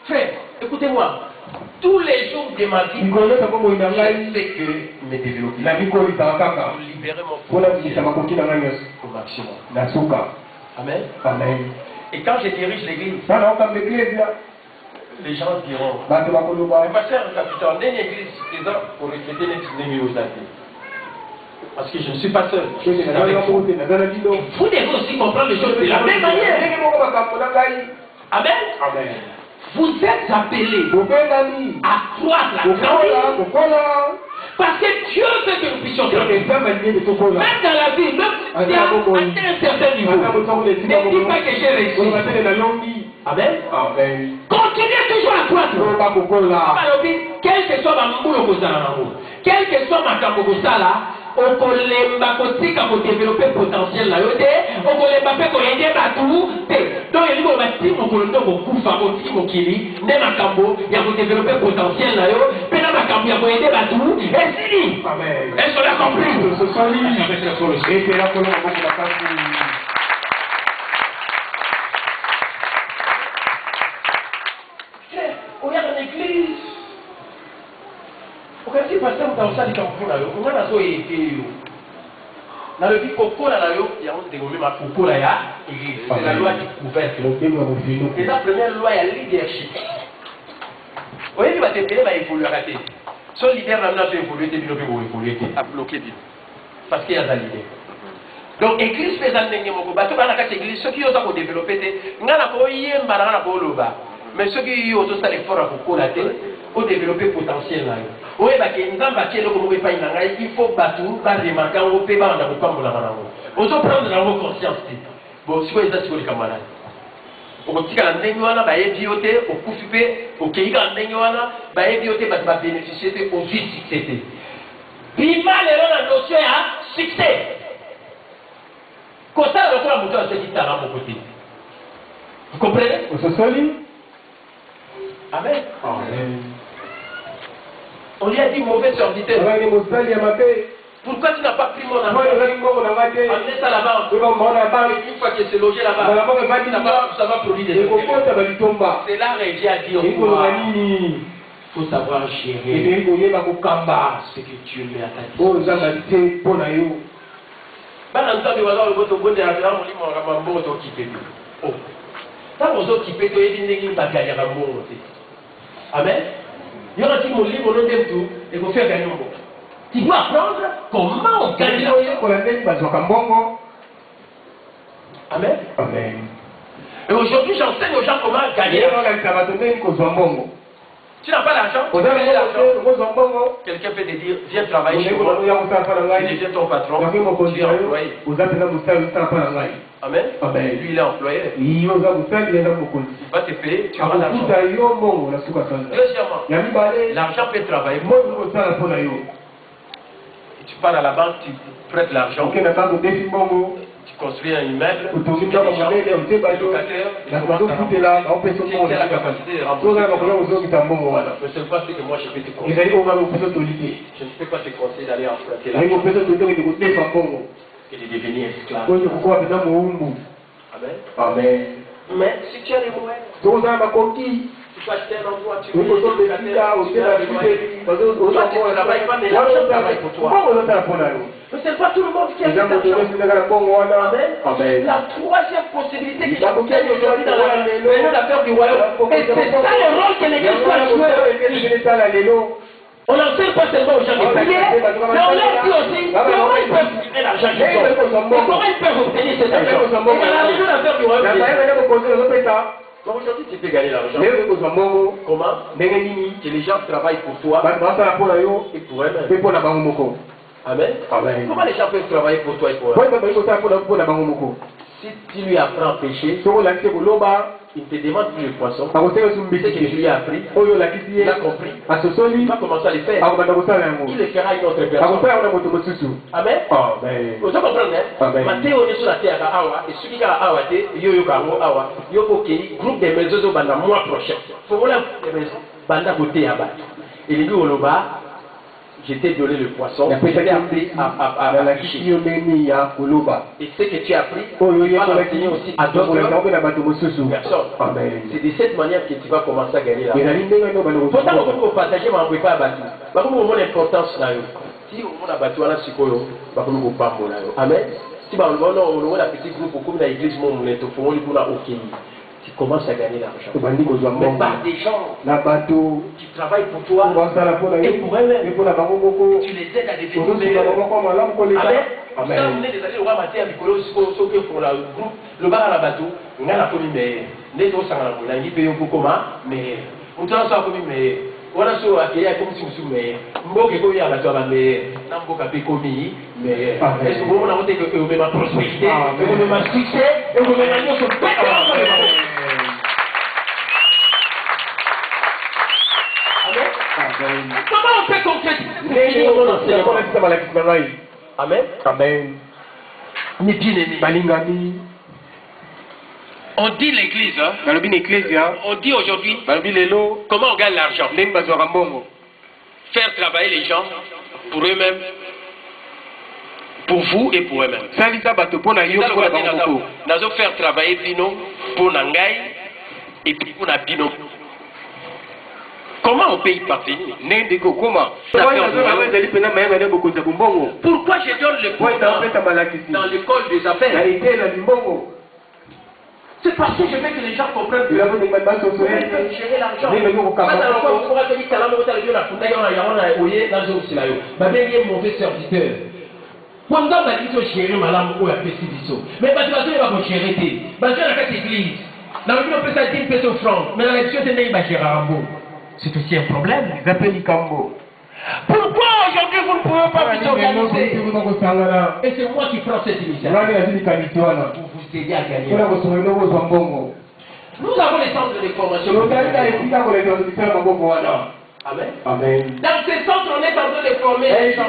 Frère, écoutez-moi. Tous les jours de ma vie, je sais que me développer pour libérer mon potentiel au maximum. Amen. Amen. Et quand je dirige l'église, les gens diront, pasteur, capitaine, dans l'église, c'est ça pour recruter les numéros d'année. Parce que je ne suis pas seul. Je suis avec vous. Vous devez aussi comprendre les choses de la même manière. Amen. Amen. Vous êtes appelés à croître la grandeur. Parce que Dieu veut que nous puissions grandir. Même dans la vie, même si tu as atteint un certain niveau, ne dis pas que j'ai réussi. Amen. Continuez toujours à croître. Quel que soit ma boule au quel que soit ma camogosala, on kolemba kotika ko développer potentiel la yote, on kolemba pe ko yende batu te. Donc il faut bâtir mon kolondo ko kufa ko ti mo kili, ne makambo ya ko développer potentiel la yo, pe na makambo ya ko yende batu, et fini. Amen. Est-ce qu'on a compris? Ce sont les et c'est là que l'on va faire. On est dans l'église. Si pasteur mutaosali kamfuna yo ngana so yeke yo na le biko kola na yo ya on dégommé ma kola ya c'est la loi du couvercle c'est la première loi ya leadership oyebi batembele ba évoluer raté so leader na mna so évoluer te bino pe bo évoluer te a bloquer bino parce qu'il y a un leader donc église faisant ndenge moko bato bana kati église ceux qui osent ko développer te ngana ko yemba na ko loba mais ceux qui osent ça l'effort à kola te au développer potentiel là. Oui, il faut battre, pas remarquer, on peut pas en prendre la conscience. Bon, si vous êtes sur les camarades. Au petit cas, on a bioté, au coup fupé, au Kéiga, on a bioté, va bénéficier au vie succès. Bima, la notion à succès. Quand ça, le fois, mon se dit à mon côté. Vous comprenez? Vous se solide? Amen. Amen. On lui a dit mauvais serviteur. Pourquoi tu n'as pas pris mon argent? Amenez ça là-bas. Une fois que c'est logé là-bas, ça va produire des effets. C'est là que j'ai à dire il faut savoir gérer ce que Dieu met à ta disposition. Amen. Il y aura qui mon livre, on aime tout, et vous faire gagner un bon. Tu dois apprendre comment on gagne l'argent. Amen. Amen. Et aujourd'hui, j'enseigne aux gens comment gagner l'argent. Tu n'as pas l'argent, quelqu'un peut te dire, viens travailler chez moi, il devient ton patron, tu es employé. Amen. Amen. Lui, il est employé. Il va te payer, tu auras l'argent. Deuxièmement, l'argent peut travailler. Tu pars à la banque, tu prêtes l'argent. Tu construis un immeuble, tu mets des locataires, tu as la capacité de rembourser. Voilà. Mais c'est pas ce que moi je peux te conseiller. Je ne peux pas te conseiller d'aller emprunter l'argent et de devenir esclave. Amen. Amen. Mais si tu as les moyens, tu peux acheter un endroit, tu peux travailles pas, mais l'argent travaille pour toi. Mais c'est pas tout le monde qui a cet argent. Amen. La troisième possibilité que j'obtiens aujourd'hui dans l'affaire du royaume, et c'est ça le rôle que l'église doit jouer. On n'enseigne pas seulement aux gens de prier, mais on leur dit aussi comment ils peuvent tirer l'argent qu'ils ont. Et comment ils peuvent obtenir cet argent. Et dans la région d'affaires du royaume, donc aujourd'hui tu peux gagner l'argent. Comment? Que les gens travaillent pour toi et pour eux-mêmes. Amen. Amen. Comment les gens peuvent travailler pour toi et pour eux-mêmes? Si tu lui apprends à pêcher, il te demande plus de poissons. C'est ce que tu lui as appris. Il a compris. Il va commencer à le faire. Il le fera à une autre personne. Amen. Vous comprenez? Matteo est sur la terre à Awa. Et celui qui a Awa, Yo Karo Awa. Yo Koki, groupe des maisons dans le mois prochain. Il faut voir les maisons. Banda côté à bas. Et les deux au bas. Je t'ai donné le poisson, je t'ai appris à pêcher. Et ce que tu as appris, tu vas l'enseigner aussi à d'autres personnes. C'est de cette manière que tu vas commencer à gagner l'argent. Pourtant, on peut partager, mais on ne peut pas abattre. On a l'importance. Si on a battu, on a psychologue, on ne peut pas. Amen. Si on a un petit groupe, comme dans l'église, on a aucun. Tu commences à gagner l'argent. Mais pas des gens qui travaillent pour toi et pour eux-mêmes. Tu les aides à devenir meilleurs. Amen. Amen. Quand vous venez des années, on va mater à Nicolas, ce pour le groupe, le bar à la bateau, on a la commune meilleure. Les autres, ça va nous payer beaucoup comment, mais on tient ça comme meilleur. On a ce accueilli comme si vous souvenez meilleur. Mbo que komi à la toile meilleur. Nambo kapé komi meilleur. Est-ce que vous avez noté que vous avez ma prospérité, que vous avez ma succès, et vous avez ma chose Comment on fait concrètement? Amen. Amen. Mes bien-aimés. On dit l'église, on dit aujourd'hui comment on gagne l'argent. Faire travailler les gens pour eux-mêmes, pour vous et pour eux-mêmes. Nous faire travailler Bino pour Nangai et puis pour Nabino. Comment on peut y parvenir? Pourquoi je donne le point dans l'école des affaires? C'est parce que je veux que les gens comprennent que vous peuvent gérer l'argent. Mauvais serviteur. Pendant que vous gérez madame ou la pécidition, mais parce que vous allez gérer, parce que la église, dans le on peut ça 10 pesos francs, mais dans l'élection, c'est n'est pas gérer c'est aussi un problème. Pourquoi aujourd'hui vous ne pouvez pas vous organiser? Et c'est moi qui prends cette initiative. Pour vous aider à gagner. Nous avons les centres de formation. Amen. Amen. Dans ces centres, on est en train de former les gens.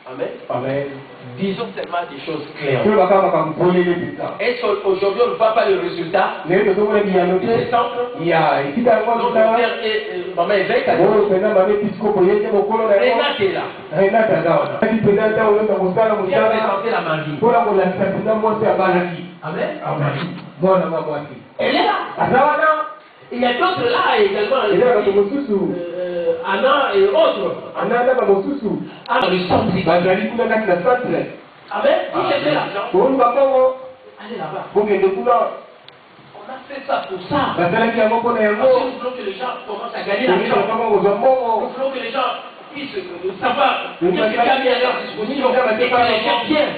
Amen. Amen. Disons seulement des choses claires. Est-ce qu'aujourd'hui on ne voit pas le résultat de ces centres? Maman évêque a dit Renate est là. Viens présenter la Marie. Amen. Amen. Elle est là. Il y a d'autres là également. Anna et autres. Anna le centre. Amen. Vous cherchez l'argent. Allez là-bas. On a fait ça pour ça. Parce que nous voulons que les gens commencent à gagner l'argent. Nous voulons que les gens puissent savoir ce qui a mis à leur disposition et que les gens viennent.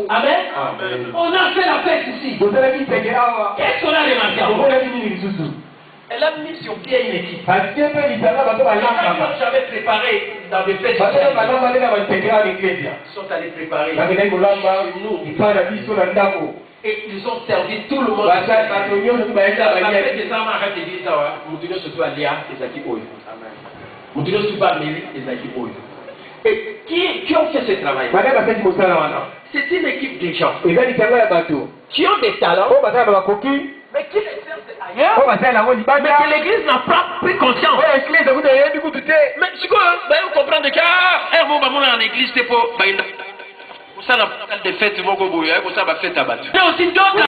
Amen. On a fait la fête ici. Qu'est-ce qu'on a remarqué? Elle a mis sur pied une équipe. J'avais préparé dans des fêtes. Ils sont allés préparer nous. Et ils ont servi tout le monde. Et qui ont fait ce travail? C'est une équipe de gens qui ont des talents. Mais qui les servent ailleurs? Mais que l'église n'a pas pris conscience. Mais c'est quoi? Vous comprenez que en église, c'est pour ça, la fête, c'est aussi d'autres.